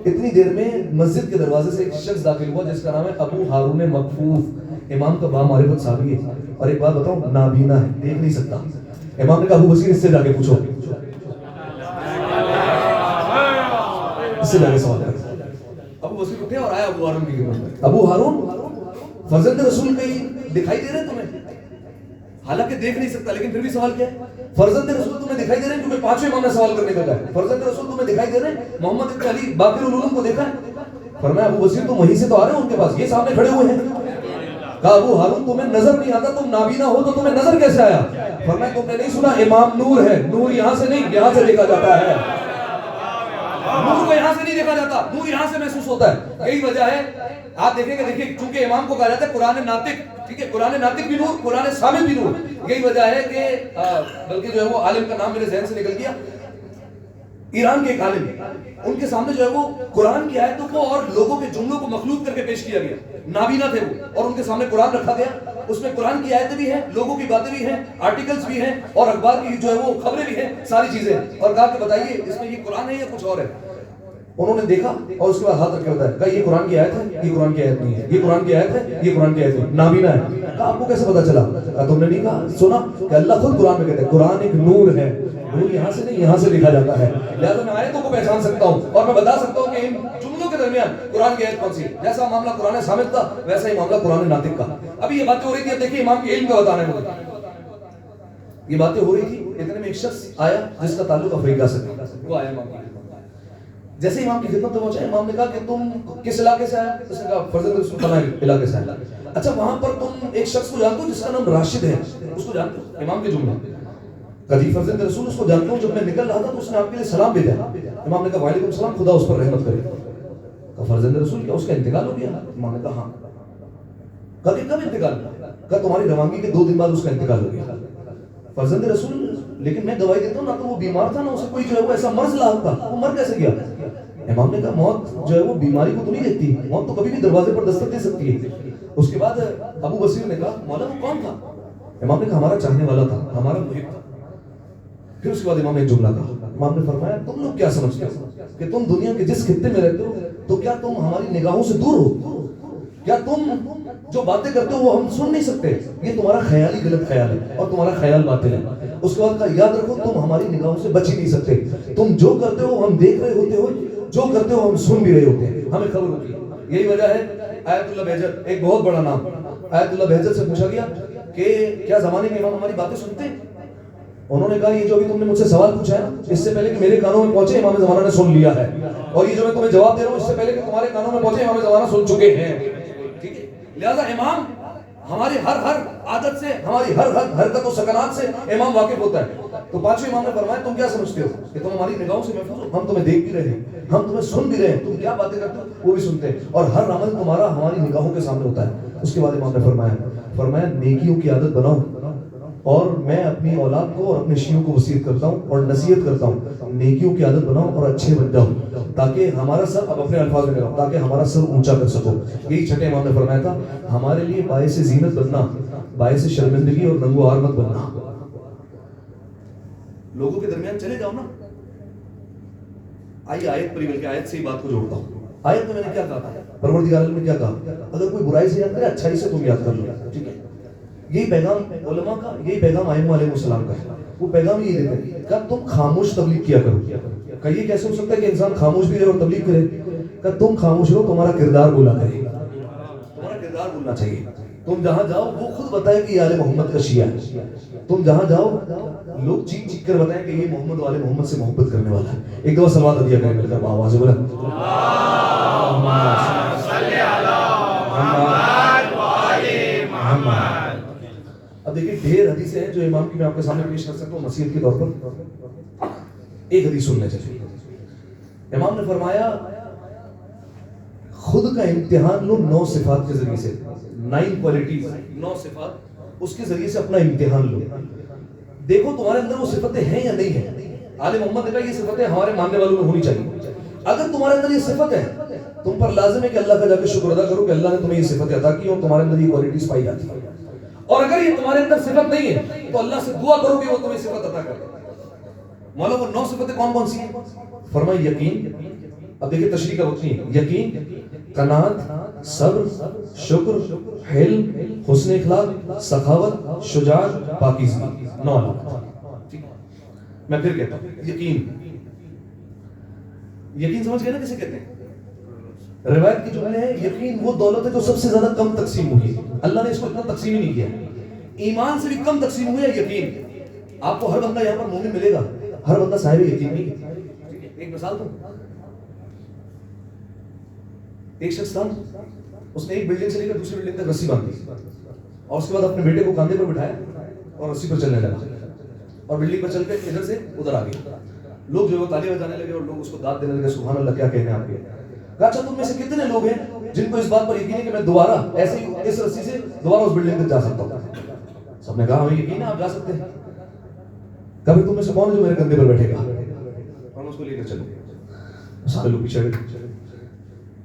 اتنی دیر میں مسجد کے دروازے سے ایک شخص داخل ہوا جس کا نام ہے ابو ہارون مکفوف، امام کا بامعرفت صحابی ہے، اور ایک بات بتاؤں نابینا ہے، دیکھ نہیں سکتا۔ امام نے کہا ابو بصیر اس سے جا کے پوچھو، اس سے جا کے سوال کرو۔ ابو بصیر اٹھے اور آیا ابو ہارون کی خدمت میں۔ ابو ہارون، فرزند رسول کہیں دکھائی دے رہے ہیں تمہیں؟ حالانکہ دیکھ نہیں سکتا لیکن پھر بھی سوال کیا ہے؟ فرزند رسول تمہیں دکھائی دے رہے ہیں؟ کیونکہ پانچویں امام نے سوال کرنے کا کہا ہے، فرزند رسول تمہیں دکھائی دے رہے ہیں؟ محمد ابن علی باقر العلوم کو دیکھا ہے؟ فرمایا ابو بصیر تم وہیں سے تو آ رہے ہو ان کے پاس، یہ سامنے کھڑے ہوئے ہیں۔ کہا ابو ہارون تمہیں نظر نہیں آتا، تم نابینا ہو تو تمہیں نظر کیسے آیا؟ فرمایا تم نے نہیں سنا امام نور ہے، نور یہاں سے نہیں یہاں سے دیکھا جاتا ہے، نور کو یہاں سے نہیں دیکھا جاتا، نور یہاں سے محسوس ہوتا ہے۔ یہی وجہ ہے آپ دیکھیں گے، دیکھیں چونکہ امام کو کہا جاتا ہے قرآن ناطق، ٹھیک ہے، قرآن ناطق بھی نور، قرآن صامت بھی نور۔ یہی وجہ ہے کہ بلکہ جو ہے وہ عالم کا نام میرے ذہن سے نکل گیا، ایران کے ایک عالم، ان کے سامنے جو ہے وہ قرآن کی آیتوں کو اور لوگوں کے جملوں کو مخلوط کر کے پیش کیا گیا، نابینا تھے وہ، اور ان کے سامنے قرآن رکھا گیا، اس میں قرآن کی آیتیں بھی ہیں، لوگوں کی باتیں بھی ہیں، آرٹیکلز بھی ہیں، اور اخبار کی جو ہے وہ خبریں بھی ہیں، ساری چیزیں، اور کہا کہ بتائیے اس میں یہ قرآن ہے یا کچھ اور ہے؟ انہوں نے دیکھا اور اس کے بعد ہاتھ رکھ کے بتایا، کہا یہ قرآن کی آیت ہے، یہ قرآن کی آیت نہیں ہے، یہ قرآن کی آیت ہے، یہ قرآن کی آیت نہیں، نابینا ہے۔ کہا آپ کو کیسے پتا چلا؟ کہا تم نے نہیں کہا سنا کہ اللہ خود قرآن میں کہتا ہے قرآن ایک نور ہے، نور یہاں سے نہیں یہاں سے لکھا جاتا ہے، لہٰذا میں آیتوں کو پہچان سکتا ہوں اور میں بتا سکتا ہوں کہ ان جملوں کے درمیان قرآن کی آیت کون سی ہے۔ جیسا معاملہ قرآن صامت کا ویسا ہی معاملہ قرآن ناطق کا۔ ابھی یہ باتیں ہو رہی تھی، اب دیکھیے امام کے علم کا بتانا ہے مجھے، یہ باتیں ہو رہی تھی، اتنے میں ایک شخص آیا جس کا تعلق افریقہ سے تھا، وہ آیا امام کی، جیسے امام کی خدمت پہنچا، امام نے کہا کہ تم کس علاقے سے آیا؟ اس نے کہا فرزند رسول فلاں علاقے سے آیا۔ اچھا وہاں پر تم ایک شخص کو جانتے ہو جس کا نام راشد ہے، اس کو جانتے ہو؟ امام کے جملہ، کہا جی فرزند رسول اس کو جانتا ہوں، جب میں نکل رہا تھا تو اس نے آپ کے لیے سلام بھیجا۔ امام نے کہا وعلیکم السلام، خدا اس پر رحمت کرے۔ کہا فرزند رسول کیا اس کا انتقال ہو گیا؟ امام نے کہا ہاں۔ کہا کہ کب انتقال؟ کہا تمہاری روانگی کے 2 دن بعد اس کا انتقال ہو گیا۔ فرزند رسول لیکن میں گواہی دیتا ہوں نہ تو وہ بیمار تھا نہ اسے کوئی جو ہے وہ ایسا مرض لاحق تھا، وہ مر کیسے گیا؟ امام نے کہا موت جو ہے وہ بیماری کو تو نہیں دیکھتی، موت تو کبھی بھی دروازے پر دستک دے سکتی ہے۔ اس کے بعد ابو بصیر نے کہا مولا وہ کون تھا؟ امام نے کہا ہمارا چاہنے والا تھا، ہمارا محب تھا۔ پھر اس کے بعد امام نے ایک جملہ کہا، امام نے فرمایا تم لوگ کیا سمجھتے ہو کہ تم دنیا کے جس خطے میں رہتے ہو تو کیا تم ہماری نگاہوں سے دور ہو؟ کیا تم جو باتیں کرتے ہو وہ ہم سن نہیں سکتے؟ یہ تمہارا خیالی غلط خیال ہے اور تمہارا خیال باطل ہے۔ اس کے بعد کہا یاد رکھو تم ہماری نگاہوں سے بچ ہی نہیں سکتے، تم جو کرتے ہو ہم دیکھ رہے ہوتے ہو، جو کرتے ہو ہم سن بھی رہے ہوتے ہیں، ہمیں خبر ہوتی ہے۔ یہی وجہ ہے آیت اللہ بہجت، ایک بہت بڑا نام، آیت اللہ بہجت سے پوچھا گیا کہ کیا زمانے کے امام ہماری باتیں سنتے ہیں؟ انہوں نے کہا یہ جو ابھی تم نے مجھ سے سوال پوچھا ہے اس سے پہلے کہ میرے کانوں میں پہنچے امام زمانہ نے سن لیا ہے، اور یہ جو میں تمہیں جواب دے رہا ہوں اس سے پہلے کہ تمہارے کانوں میں پہنچے امام زمانہ سن چکے ہیں، ٹھیک ہے؟ لہذا امام ہماری ہر عادت سے، ہماری ہر حرکت و سکنات سے امام واقف ہوتا ہے۔ تو پانچویں امام نے فرمایا تم کیا سمجھتے ہو کہ تم ہماری نگاہوں سے محفوظ ہو؟ ہم تمہیں دیکھ بھی رہے ہیں، ہم تمہیں سن بھی رہے ہیں، تم کیا باتیں کرتے ہو وہ بھی سنتے ہیں، اور ہر عمل تمہارا ہماری نگاہوں کے سامنے ہوتا ہے۔ اس کے بعد امام نے فرمایا نیکیوں کی عادت بناؤ، اور میں اپنی اولاد کو اور اپنے شیعوں کو وصیت کرتا ہوں اور نصیحت کرتا ہوں نیکیوں کی عادت بناؤ اور اچھے بن جاؤ تاکہ ہمارا سر، اب اپنے الفاظ میں کہہ رہا ہوں، تاکہ ہمارا سر اونچا کر سکو۔ یہی چھٹے امام نے فرمایا تھا ہمارے لیے باعث زینت بننا، باعث شرمندگی اور ننگ و عار مت بننا۔ لوگوں کے درمیان چلے جاؤ نا، آئیے آیت پر ہی، بلکہ آیت سے ہی بات کو جوڑتا ہوں۔ آیت میں نے کیا کہا تھا؟ پروردگار عالم نے کیا کہا؟ اگر کوئی برائی سے یاد کرے اچھائی سے تم یاد کر لو، ٹھیک ہے؟ یہی پیغام علماء کا، یہی پیغام ائمہ علیہ السلام کا ہے۔ وہ پیغام یہ دیتے ہیں کہ تم خاموش تبلیغ کیا کرو۔ کہ یہ کیسے ہو سکتا ہے کہ انسان خاموش بھی رہے اور تبلیغ کرے؟ کہ تم خاموش رہو، تمہارا کردار بولا کرے، تمہارا کردار بولنا چاہیے۔ تم جہاں جاؤ وہ خود بتائے کہ یہ آل محمد کا شیعہ ہے، تم جہاں جاؤ لوگ چیخ چیخ کر بتائیں کہ یہ محمد والے محمد سے محبت کرنے والا ہے۔ ایک دفعہ صلوات دیا کریں مل کر آواز سے بلند، اللہم صلی علی محمد و آل محمد۔ اب دیکھیں ڈھیر حدیثیں ہیں جو امام کی میں آپ کے سامنے پیش کر سکتا ہوں نصیحت کے طور پر۔ ایک حدیث سننے چاہیے۔ امام نے فرمایا خود کا امتحان لو 9 صفات کے ذریعے سے، 9 کوالٹیز، 9 صفات، اس کے ذریعے سے اپنا امتحان لو، دیکھو تمہارے اندر وہ صفتیں ہیں یا نہیں ہیں۔ آل محمد نے کہا یہ صفتیں ہمارے ماننے والوں میں ہونی چاہیے۔ اگر تمہارے اندر یہ صفت ہے تم پر لازم ہے کہ اللہ کا جا کے شکر ادا کرو کہ اللہ نے تمہیں یہ صفتیں عطا کی اور تمہارے اندر یہ کوالٹیز پائی جاتی ہیں۔ اور اگر یہ تمہارے اندر صفت نہیں ہے تو اللہ سے دعا کرو کہ وہ تمہیں صفت عطا کرے۔ مولا وہ 9 صفتیں کون کون سی ہیں؟ فرمایا یقین، اب دیکھیں تشریح کا وقت نہیں ہے. یقین، قناعت، صبر، شکر، حلم، حسن اخلاق، سخاوت، شجاعت، پاکیزگی. 9 علامات. میں پھر کہتا ہوں یقین. یقین سمجھ گئے نا کسے کہتے ہیں؟ روایت کی جملے ہے یقین وہ دولت ہے جو سب سے زیادہ کم تقسیم ہوئی ہے. اللہ نے اس کو اتنا تقسیم ہی نہیں کیا. ایمان سے بھی کم تقسیم ہوئی ہے یقین. آپ کو ہر بندہ یہاں پر مومن ملے گا، ہر بندہ صاحب یقین نہیں. ایک مثال دوں. ایک شخص تھا، اس نے ایک بلڈنگ سے لے کر دوسری بلڈنگ تک رسی باندھی اور اس کے بعد اپنے بیٹے کو کاندھے پر بٹھایا اور رسی پر چلنے لگا اور بلڈنگ پر چل کے ادھر سے ادھر آ گیا. لوگ جو ہے وہ تالیاں بجانے لگے اور لوگ اس کو داد دینے لگے سبحان اللہ کیا کہنے آپ کے. کہا اچھا تم میں سے کتنے لوگ ہیں جن کو اس بات پر یقین ہے کہ میں دوبارہ ایسے ہی اس رسی سے دوبارہ اس بلڈنگ تک جا سکتا ہوں؟ سب نے کہا ہمیں یقین ہے آپ جا سکتے ہیں. کبھی تم میں سے کون ہے جو میرے کندھے پر بیٹھے گا اور میں اس کو لے کر چلوں؟ سارے لوگ پیچھے گئے.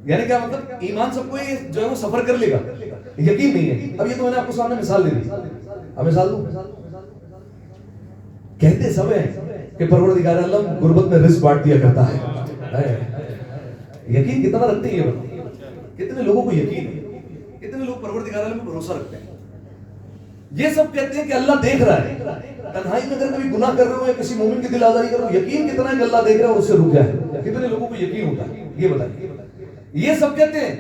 یعنی کیا مطلب ایمان سب کو جو ہے وہ سفر کر لے گا، یقین نہیں ہے. اب یہ تو میں نے آپ کو سامنے مثال دے دی. اب مثال دوں. کہتے سب ہیں کہ پروردگار عالم غربت میں رزق بانٹ دیا کرتا ہے. یقین کتنا رکھتے ہیں یہ بات؟ کتنے لوگوں کو یقین ہے؟ کتنے لوگ پروردگار عالم پہ بھروسہ رکھتے ہیں؟ یہ سب کہتے ہیں کہ اللہ دیکھ رہا ہے. تنہائی میں اگر کبھی گناہ کر رہے ہو یا کسی مومن کی دل آزاری کر رہے ہو، یقین کتنا ہے کہ اللہ دیکھ رہا ہے اور اس سے رک گیا ہے؟ کتنے لوگوں کو یقین ہوتا ہے؟ یہ بتائیے. یہ سب کہتے ہیں.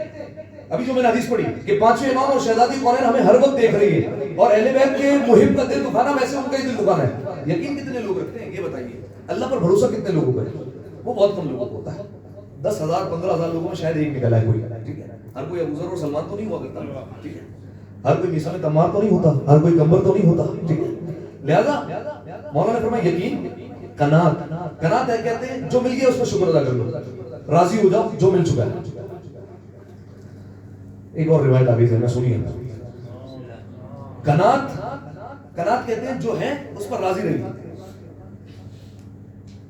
ابھی جو میں نے حدیث پڑھی کہ پانچویں امام اور شہزادی کونین ہمیں ہر وقت دیکھ رہی ہے اور اہل بیت کے محب کا دل دکھانا ویسے ان کا ہی دل دکھانا ہے. یقین کتنے لوگ رکھتے ہیں یہ بتائیے؟ اللہ پر بھروسہ کتنے لوگوں کا ہے؟ وہ بہت کم لوگوں کو ہوتا ہے. 10,000 15,000 لوگوں میں شاید ایک نکلا ہے کوئی. ٹھیک ہے، ہر کوئی ابو ذر اور سلمان تو نہیں ہوا کرتا. ٹھیک ہے، ہر کوئی میثاق تمار تو نہیں ہوتا، ہر کوئی کمبر تو نہیں ہوتا. ٹھیک ہے، لہذا مولانا نے فرمایا یقین، قناعت. قناعت ہے کہتے ہیں جو مل گیا اس پر شکر ادا کر لو، راضی ہو جاؤ جو مل چکا ہے. ایک اور روایت آ گئی ہے، میں سنیے. قناعت کہتے ہیں جو ہے اس پر راضی رہی.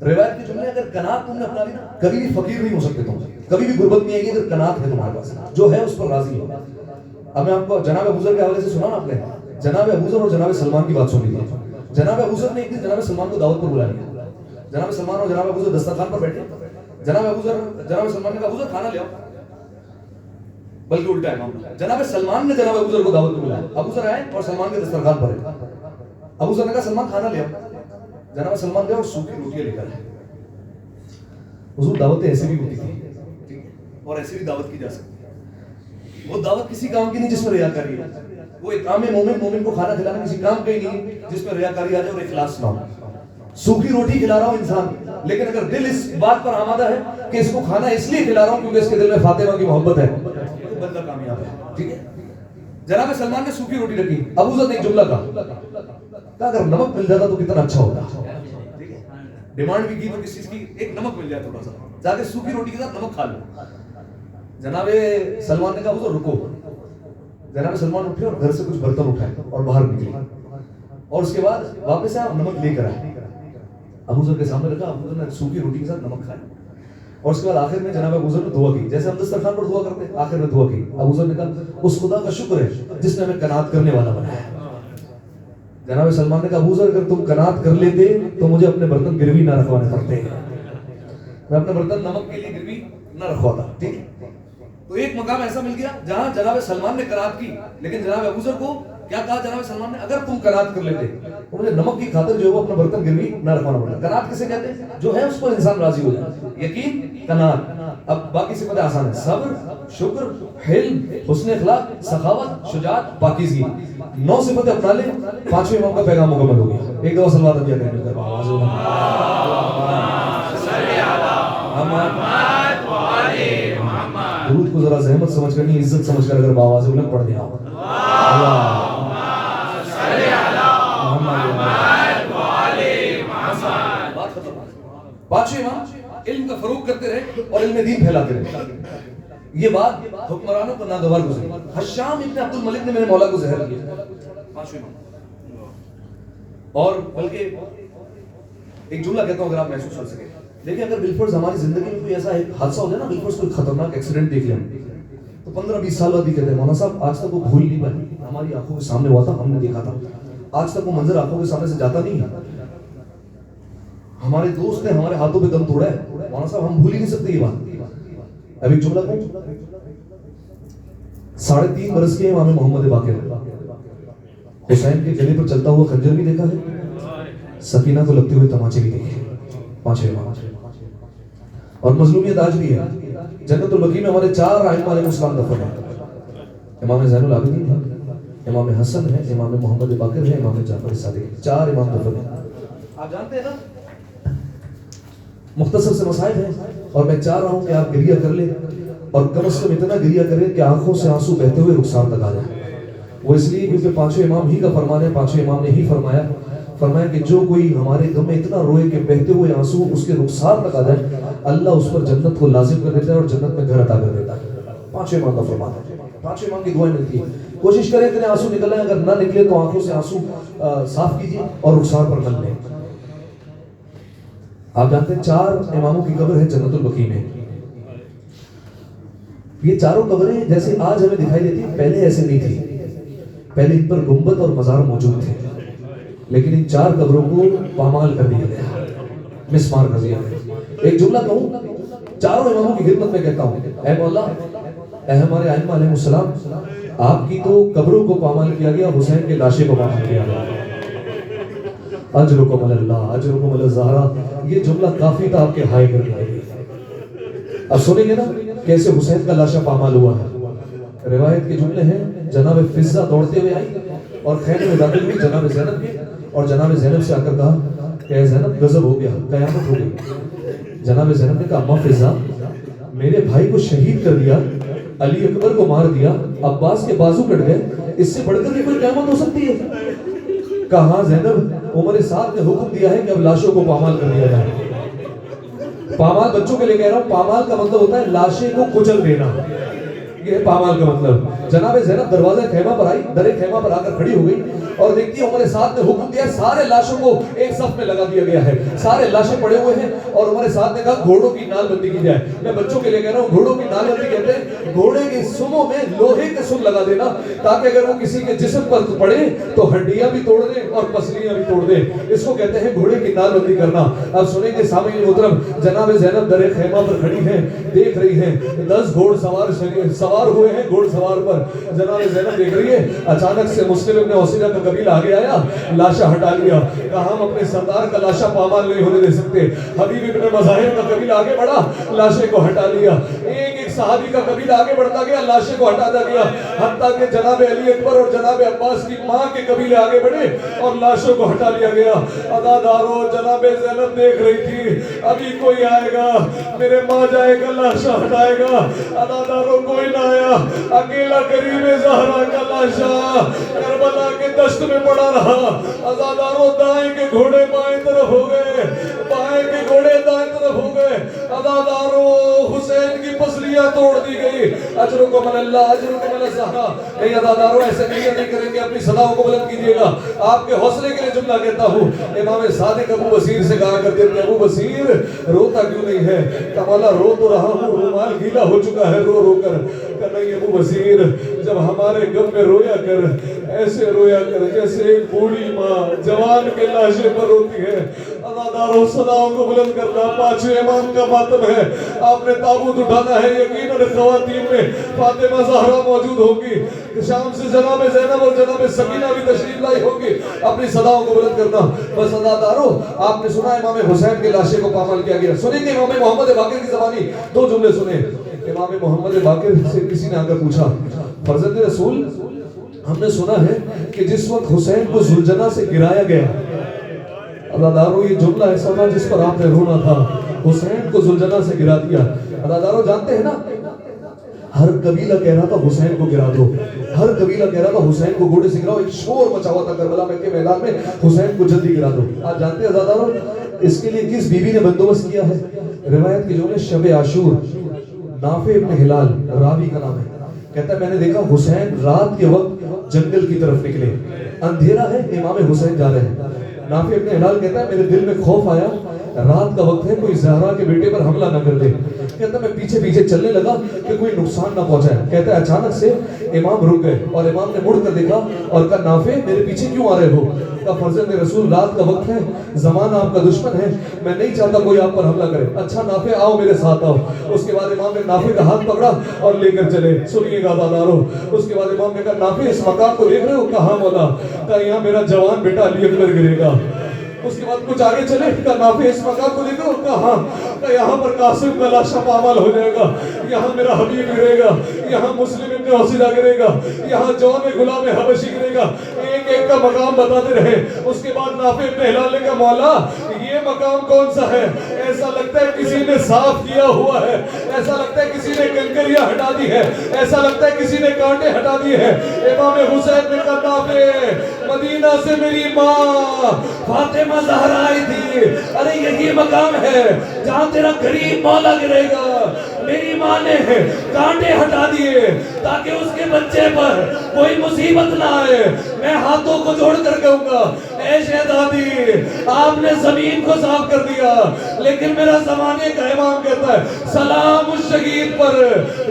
روایت کی جملے اگر قناعت تم نے اپنا لی نا، کبھی بھی فقیر نہیں ہو سکتے تم، کبھی بھی غربت نہیں آئے گی اگر قناعت ہے تمہارے پاس، جو ہے اس پر راضی ہو. اب میں آپ کو جناب ابو ذر کے حوالے سے سنا نا آپ نے. جناب ابو ذر اور جناب سلمان کی بات سن لیجیے. جناب ابو ذر نے ایک دن جناب سلمان کو دعوت پر بلا لیا. جناب سلمان اور جناب ابو ذر دسترخوان پر بیٹھے. جناب سلمان نے کہا ابو ذر کھانا لے آؤ، بلکہ الٹا ہے معاملہ. جناب سلمان نے جناب ابو ذر کو دعوت پر بلایا. ابو ذر آئے اور سلمان کے دسترخوان پر ہے. ابو ذر نے کہا سلمان کھانا لے آؤ. جناب سلمان گئے اور سوکھی روٹیاں لے کر آئے. حضور دعوتیں ایسے بھی ہوتی تھی اور ایسے بھی دعوت کی جا سکتی ہے. وہ دعوت کسی کام کی نہیں جس میں ریاکاری ہے. وہ ایک کام مومن کو کھانا کھلانا کسی کام کا ہی نہیں جس میں ریاکاری آ جائے اور اخلاص نہ ہو. سوکھی روٹی کھلا رہا ہوں انسان، لیکن اگر دل اس بات پر آمادہ ہے کہ اس کو کھانا اس لیے کھلا رہا ہوں کیونکہ اس کے دل میں فاطمہ کی محبت ہے، تو بندہ کامیاب ہے. ٹھیک ہے، جناب سلمان نے سوکھی روٹی رکھی. ابو ذر نے ایک جملہ کہا اگر نمک مل جاتا تو کتنا اچھا ہوتا. ڈیمانڈ بھی کی تو کس چیز کی؟ ایک نمک مل جائے تھوڑا سا، جا کے سوکھی روٹی کے ساتھ نمک کھا لو. جناب سلمان نے کہا ابو ذر رکو. جناب سلمان اٹھے اور گھر سے کچھ برتن اٹھائے اور باہر نکلے اور اس کے بعد واپس آئے اور نمک لے کر آئے. ابو ذر کے سامنے رکھا. ابو ذر نے سوکھی روٹی کے ساتھ نمک کھایا اور اس کے بعد آخر میں جناب ابو ذر نے دعا کی جیسے ہم دسترخوان پر دعا کرتے ہیں. آخر میں دعا کی. ابو ذر نے کہا اس خدا کا شکر ہے جس نے ہمیں قناعت کرنے والا بنایا. جناب سلمان نے کہا ابو ذر اگر تم قناعت کر لیتے تو مجھے اپنے برتن گروی نہ رکھوانے پڑتے، میں اپنے برتن نمک کے لیے گروی نہ رکھواتا. ٹھیک ہے، تو ایک مقام ایسا مل گیا جہاں جناب سلمان نے قناعت کی، لیکن جناب ابو ذر کو کیا کہا جناب سلمان نے؟ اگر تم قناعت کر لیتے تو مجھے نمک کی خاطر جو ہے وہ اپنا برتن گروی نہ رکھوانا پڑتا. قناعت کسے کہتے ہیں؟ جو ہے اس پر انسان راضی ہو جائے. یقین، قناعت. اب باقی صفتیں آسان ہیں: صبر، شکر، حلم، حسن اخلاق، سخاوت، شجاعت، پاکیزگی. 9 صفتیں اپنا لیں، 5ویں امام کا پیغام مکمل ہو گیا. ایک دفعہ صلوات ادھیا کریں. درود کو ذرا زحمت سمجھ کر نہیں، عزت سمجھ کر اگر باواز بلند پڑھ دیا. پانچویں امام علم کا فروغ کرتے رہے اور علم دین پھیلاتے رہے. یہ بات حکمرانوں کو ناگوار گزری. حشام ابن عبد الملک نے میرے مولا کو زہر کیا. پانچویں امام. اور بلکہ ایک جملہ کہتا ہوں اگر آپ محسوس کر سکیں. دیکھیں اگر بالفرض ہماری زندگی میں کوئی ایسا ایک حادثہ ہو جائے نا، بالفرض کوئی خطرناک ایکسیڈنٹ دیکھ لیں تو 15-20 سال بعد بھی کہتے ہیں مولانا صاحب آج تک وہ بھول نہیں پائے، ہماری آنکھوں کے سامنے ہوا تھا، ہم نے دیکھا تھا. آج تک وہ منظر آنکھوں کے سامنے سے جاتا نہیں ہے. ہمارے دوست نے ہمارے ہاتھوں پہ دم توڑا ہے مولانا صاحب، ہم بھول ہی نہیں سکتے یہ بات. ابھی جملہ کہوں، 3.5 برس کے امام محمد باقر حسین کے گلے پر چلتا ہوا خنجر بھی دیکھا ہے، سکینہ کو لگتے ہوئے تماچے بھی دیکھے، 5 امام، اور مظلومیت آج بھی ہے۔ جنت البقیع میں ہمارے 4 ائمہ علیہ السلام دفن ہیں، امام زین العابدین ہے، امام حسن ہے، امام محمد باقر ہے، امام جعفر صادق، 4 امام دفن ہیں۔ آپ جانتے ہیں نا، مختصر سے مسائل ہیں، اور میں چاہ رہا ہوں کہ آپ گریہ کر لیں، اور کم از کم اتنا گریہ کریں کہ آنکھوں سے آنسو بہتے ہوئے رخسار تک آ جائیں۔ وہ اس لیے کیونکہ 5 امام ہی کا فرمان ہے، 5 امام نے ہی فرمایا کہ جو کوئی ہمارے غم میں اتنا روئے کہ بہتے ہوئے آنسو اس کے رخسار تک آ جائے، اللہ اس پر جنت کو لازم کر دیتا ہے اور جنت میں گھر عطا کر دیتا ہے۔ 5 امام کا فرمان ہے، 5 امام کی دعائیں ملتی ہیں۔ کوشش کریں اتنے آنسو نکل آئیں، اگر نہ نکلے تو آنکھوں سے آنسو صاف کیجیے اور رخسار پر مل لیں۔ آپ جانتے ہیں 4 اماموں کی قبر ہے جنت البقیع میں۔ یہ چاروں قبریں جیسے آج ہمیں دکھائی دیتی ہیں، پہلے ایسے نہیں تھی، پہلے ان پر گنبد اور مزار موجود تھے، لیکن ان 4 قبروں کو پامال کر دیا گیا، مسمار کر دیا گیا۔ ایک جملہ کہوں، چاروں اماموں کی خدمت میں کہتا ہوں، اے مولا، اے ہمارے ائمہ علیہ السلام، آپ کی تو قبروں کو پامال کیا گیا، حسین کے لاشے کو پامال کیا گیا۔ اجرکم اللہ، اجرکم الزہرا، یہ جملہ کافی تھا آپ کے ہائے کر دیا۔ اب سنیں گے نا کیسے حسین کا لاشا پامال ہوا ہے۔ روایت کے جملے ہیں، جناب فضہ دوڑتے ہوئے آئی اور خیمے میں داخل ہوئی جناب زینب کے، اور جناب زینب سے آ کر کہا کہ اے زینب غضب ہو گیا، قیامت ہو گئی۔ جناب زینب نے کہا اما فضہ، میرے بھائی کو شہید کر دیا، علی اکبر کو مار دیا، عباس کے بازو کٹ گئے، اس سے بڑھ کر بھی کوئی قیامت ہو سکتی ہے؟ کہا ہاں زینب، عمر سعد نے حکم دیا ہے کہ اب لاشوں کو پامال کر دیا جائے۔ پامال بچوں کے لیے کہہ رہا ہوں، پامال کا مطلب ہوتا ہے لاشے کو کچل دینا، یہ ہے پامال کا مطلب۔ جناب زینب دروازہ خیمہ پر آئی، در خیمہ پر آ کر کھڑی ہو گئی اور دیکھتی ہے عمر سعد نے حکم دیا، سارے لاشوں کو ایک صف میں لگا دیا گیا ہے، سارے لاشیں پڑے ہوئے ہیں، اور عمر سعد نے کہا گھوڑوں کی نال بندی کی جائے۔ میں بچوں کے لیے کہہ رہا ہوں، گھوڑوں کی نال بندی کہتے ہیں گھوڑے کے سنوں میں لوہے کے سن لگا دینا، تاکہ اگر وہ کسی کے جسم پر پڑے تو ہڈیاں بھی توڑ دیں اور پسلیاں بھی توڑ دیں، اس کو کہتے ہیں گھوڑے کی نال بندی کرنا۔ اب سنیں گے سامعین محترم، جناب زینب در خیمہ پر کھڑی ہیں، دیکھ رہی ہیں 10 گھوڑ سوار ہوئے ہیں گھوڑ سوار پر، جناب زینب دیکھ رہی ہے۔ اچانک سے مسلم ابن حسینہ کا قبیلہ آگے آیا، لاشا ہٹا لیا، کہا ہم اپنے سردار کا لاشا پامال نہیں ہونے دے سکتے۔ حبیب ابن مظاہر کا قبیلہ آگے بڑھا، لاشے کو ہٹا لیا، ایک ایک صحابی کا قبیلہ آگے بڑھتا گیا، لاشے کو ہٹاتا گیا، حتیٰ کہ جناب علی اکبر اور جناب عباس کی ماں کے قبیلے آگے بڑھے اور لاشوں کو ہٹا لیا گیا۔ عزادارو، جناب زینب دیکھ رہی تھی ابھی کوئی آئے گا، میرے ماں جائے گا لاشا ہٹائے گا۔ عزادارو کوئی نہ آیا، اکیلا کریم زہرا کا لاشا کربلا کے دشت میں پڑا رہا۔ عزادارو، دائیں کے گھوڑے بائیں طرف ہو گئے، بائیں کے گھوڑے دائیں طرف ہو گئے۔ عزادارو، حسین کی پسلیاں توڑ دی گئی۔ اجرکم اللہ، اجرکم الزہرا۔ نہیں عزادارو، ایسے نہیں کریں گے، اپنی صداؤں کو بلند کیجیے گا۔ آپ کے حوصلے کے لیے جملہ کہتا ہوں، امام صادق ابو بصیر سے کہا کرتے تھے، ابو بصیر روتا کیوں نہیں ہے؟ کمالا رو تو رہا ہوں، رومال گیلا ہو چکا ہے رو رو کر۔ کہ نہیں ابو بصیر، جب ہمارے غم میں رویا کر، ایسے رویا کر جیسے ایک بوڑھی ماں جوان کے لاشے پر روتی ہے۔ عزادارو، صداؤں کو بلند کرنا، 5 امام کا ماتم ہے، آپ نے تابوت اٹھانا ہے، یقیناً خواتین میں فاطمہ زہرا موجود ہوگی، شام سے جناب زینب اور جناب سکینہ بھی تشریف لائی ہوگی، اپنی صداؤں کو بلند کرنا۔ بس عزادارو، آپ نے سنا امام حسین کے لاشے کو پامال کیا گیا۔ سنیں گے امام محمد باقر کی زبانی 2 جملے سنیں۔ امام محمد باقر سے کسی نے آ کر پوچھا، فرزند رسول، ہم نے سنا ہے کہ جس وقت حسین کو زلجنہ سے گرایا گیا، عزادارو یہ جملہ ایسا تھا جس پر آپ نے رونا تھا، حسین کو زلجنہ سے گرا دیا۔ عزادارو جانتے ہیں نا، ہر قبیلہ کہہ رہا تھا حسین کو گرا دو، ہر قبیلہ کہہ رہا تھا حسین کو گھوڑے سے گراؤ، ایک شور مچا ہوا تھا کربلا میں کے میدان میں، حسین کو جلدی گرا دو۔ آج جانتے ہیں عزادارو اس کے لیے کس بیوی نے بندوبست کیا ہے؟ روایت کے جو ہے شب عاشور، نافع ابن ہلال راوی کا نام ہے، کہتا ہے میں نے دیکھا حسین رات کے وقت جنگل کی طرف نکلے، اندھیرا ہے، امام حسین جا رہے ہیں۔ نافع ابن ہلال کہتا ہے میرے دل میں خوف آیا رات کا وقت ہے, کوئی زہرا کے بیٹے پر حملہ نہ کر دے. کہتا میں پیچھے پیچھے چلنے لگا کہ کوئی نقصان نہ پہنچائے. کہتا ہے اچانک سے امام رک گئے اور امام نے مڑ کر دیکھا اور کہا نافع میرے پیچھے کیوں آ رہے ہو؟ کہا فرزند رسول رات کا وقت ہے, زمانہ آپ کا دشمن ہے, میں نہیں چاہتا کوئی آپ پر حملہ کرے. اچھا نافع آؤ میرے ساتھ آؤ. اس کے بعد امام نے نافع کا ہاتھ پکڑا اور لے کر چلے. سنیے گا عزادارو, اس کے بعد امام نے کہا نافع اس مقام کو دیکھ رہے ہو؟ کہا مولا. کہا یہاں میرا جوان بیٹا علی اکبر گرے گا. اس کے بعد کچھ آگے چلے. کہا نافع اس مقام کو دیکھ رہے ہو؟ کہا ہاں. کہا یہاں پر قاسم کا لاشا پامال ہو جائے گا, یہاں میرا حبیب گرے گا, یہاں مسلم ابن حسیدہ گرے گا, یہاں جون غلام حبشی گرے گا. ایک ایک کا مقام بتاتے رہے. اس کے بعد نافع ابن ہلال نے کہا مولا یہ مقام کون سا ہے؟ ایسا لگتا ہے کسی نے صاف کیا ہوا ہے, ایسا لگتا ہے کسی نے کنکریاں ہٹا دی ہے, ایسا لگتا ہے کسی نے کانٹے ہٹا دی ہے. امام حسین نے کہا نافع مدینہ سے میری ماں فاطمہ زہرا آئی تھی, ارے یہی مقام ہے جہاں تیرا غریب مولا گرے گا. میری ماں نے کانٹے ہٹا دیے تاکہ اس کے بچے پر کوئی مصیبت نہ آئے. میں ہاتھوں کو جوڑ کر کہوں گا اے شہزادی آپ نے زمین کو صاف کر دیا, لیکن میرا زمانے کا امام کہتا ہے سلام اس شہید پر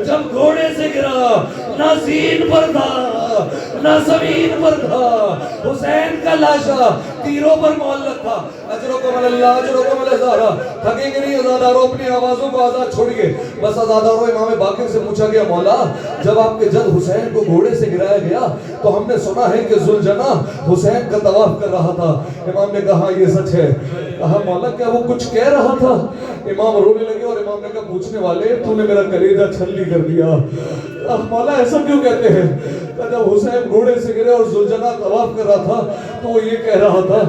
جب گھوڑے سے گرا, نہ زین پر تھا نہ زمین پر تھا. حسین کا لاشا تیروں پر معلق تھا. اجرکم اللہ اجرکم الزہرا. تھکیں گے نہیں عزاداروں, اپنی آوازوں کو آزاد چھوڑیے. بس عزاداروں امام باقر سے پوچھا گیا مولا جب آپ کے جد حسین کو گھوڑے سے گرایا گیا تو ہم نے سنا ہے کہ ذوالجناح حسین کا طواف کر رہا تھا. امام نے کہا یہ سچ ہے. کہا مولا کیا وہ کچھ کہہ رہا تھا؟ امام رونے لگے اور امام نے کہا پوچھنے والے تو نے میرا کلیجہ چھلنی کر دیا. مولا ایسا کیوں کہتے ہیں؟ کہ جب حسین گھوڑے سے گرے اور ذوالجناح طواف کر رہا تھا تو وہ یہ کہہ رہا تھا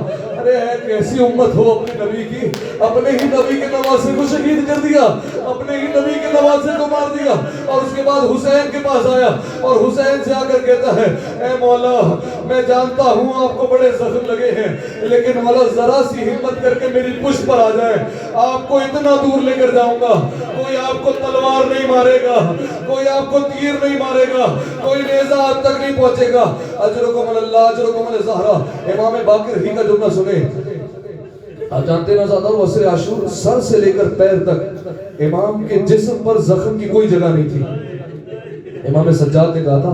ارے ہے کیسی امت ہو اپنے نبی کی, اپنے ہی نبی کے نواسے کو شہید کر دیا, اپنے ہی نبی کے نواسے کو مار دیا. اور اس کے بعد حسین کے پاس آیا اور حسین سے آ کر کہتا ہے اے مولا میں جانتا ہوں آپ کو بڑے زخم لگے ہیں, لیکن مولا ذرا سی ہمت کر کے میری پشت پر آ جائے, آپ کو اتنا دور لے کر جاؤں گا, کوئی آپ کو تلوار نہیں مارے گا, کوئی آپ کو تیر نہیں مارے گا, کوئی نیزہ آپ تک نہیں پہنچے گا. اجرکم اللہ اجرکم الزہرا. امام باقر ہی کا جملہ سنے. آپ جانتے ہیں زیادہ عصر عاشور سر سے لے کر پیر تک امام کے جسم پر زخم کی کوئی جگہ نہیں تھی. امام سجاد نے کہا تھا,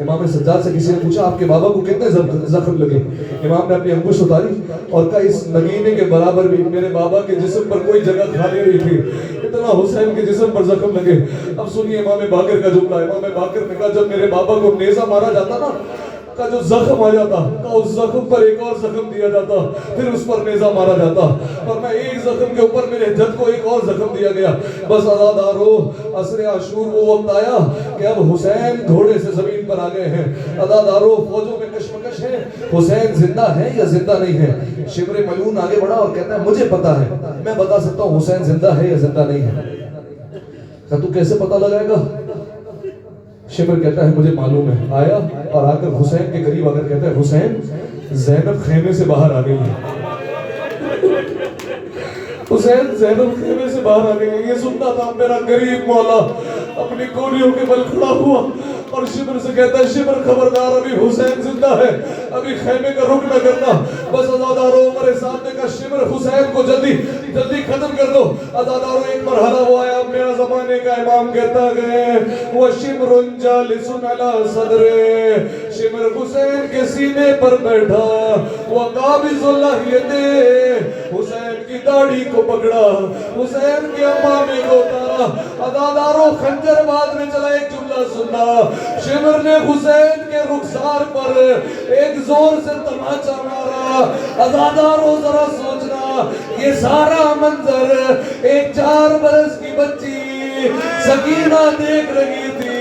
امام سجاد سے کسی نے پوچھا آپ کے بابا کو کتنے زخم لگے؟ امام نے اپنی انگوش اتاری اور کہا اس نگینے کے برابر بھی میرے بابا کے جسم پر کوئی جگہ خالی نہیں تھی, اتنا حسین کے جسم پر زخم لگے. اب سنیے امام باقر کا جملہ. امام باقر نے کہا جب میرے بابا کو نیزہ مارا جاتا نا, کا جو زخم آ جاتا تو اس زخم پر ایک اور زخم دیا جاتا, پھر اس پر نیزہ مارا جاتا, اور میں ایک زخم کے اوپر میرے جد کو ایک اور زخم دیا گیا. بس عزادارو عصر عاشور وہ وقت آیا کہ اب حسین گھوڑے سے زمین پر آ گئے ہیں. عزادارو فوجوں میں کشمکش ہے, حسین زندہ ہے یا زندہ نہیں ہے. شبر ملعون آگے بڑھا اور کہتا ہے مجھے پتا ہے, میں بتا سکتا ہوں حسین زندہ ہے یا زندہ نہیں ہے. کہ تو کیسے پتا لگائے گا؟ شبر کہتا ہے مجھے معلوم ہے. آیا اور آ کر حسین کے قریب آ کر کہتا ہے حسین زینب خیمے سے باہر آ گئی ہے. حسین زینب خیمے سے باہر آ گئی ہے. یہ سنتا تھا میرا غریب مولا اپنی کولیوں کے بل کھڑا ہوا اور شبر سے کہتا ہے شبر خبردار ابھی حسین زندہ ہے, ابھی خیمے کا رخ نہ کرنا. بس عزادارو عمر صاحب نے کہا شبر حسین کو جلدی جلدی ختم کر دو. عزادارو ایک مرحلہ وہ آیا, میرا زمانے کا امام کہتا گئے وہ شبر جالس علی صدر, شبر حسین کے سینے پر بیٹھا, وہ قابض اللحیت حسین کی داڑھی کو پکڑا, حسین کے امامے کو اتارا. عزادارو خنجر بعد میں چلا. ایک جملہ سننا, شبر نے حسین کے رخسار پر ایک زور سے تماچا مارا. عزادارو ذرا سوچنا یہ سارا منظر ایک 4 برس کی بچی سکینہ دیکھ رہی تھی.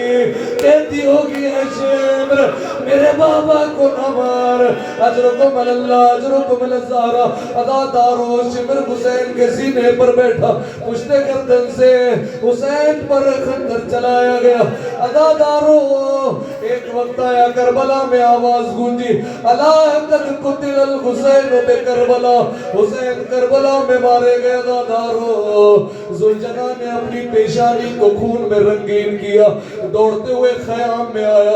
کہتی ہوگی ہے شبر میرے بابا کو نہ مار. اجرکم اللہ اجرکم الزہرا. عزادارو شبر حسین کے سینے پر بیٹھا, پشت گردن سے حسین پر خنجر چلایا گیا. عزادارو ایک وقت آیا کربلا میں آواز گونجی الا قد قتل الحسین بکربلا, حسین کربلا میں مارے گئے. عزادارو ذوالجناح نے اپنی پیشانی کو خون میں رنگین کیا, دوڑتے ہوئے خیام میں آیا.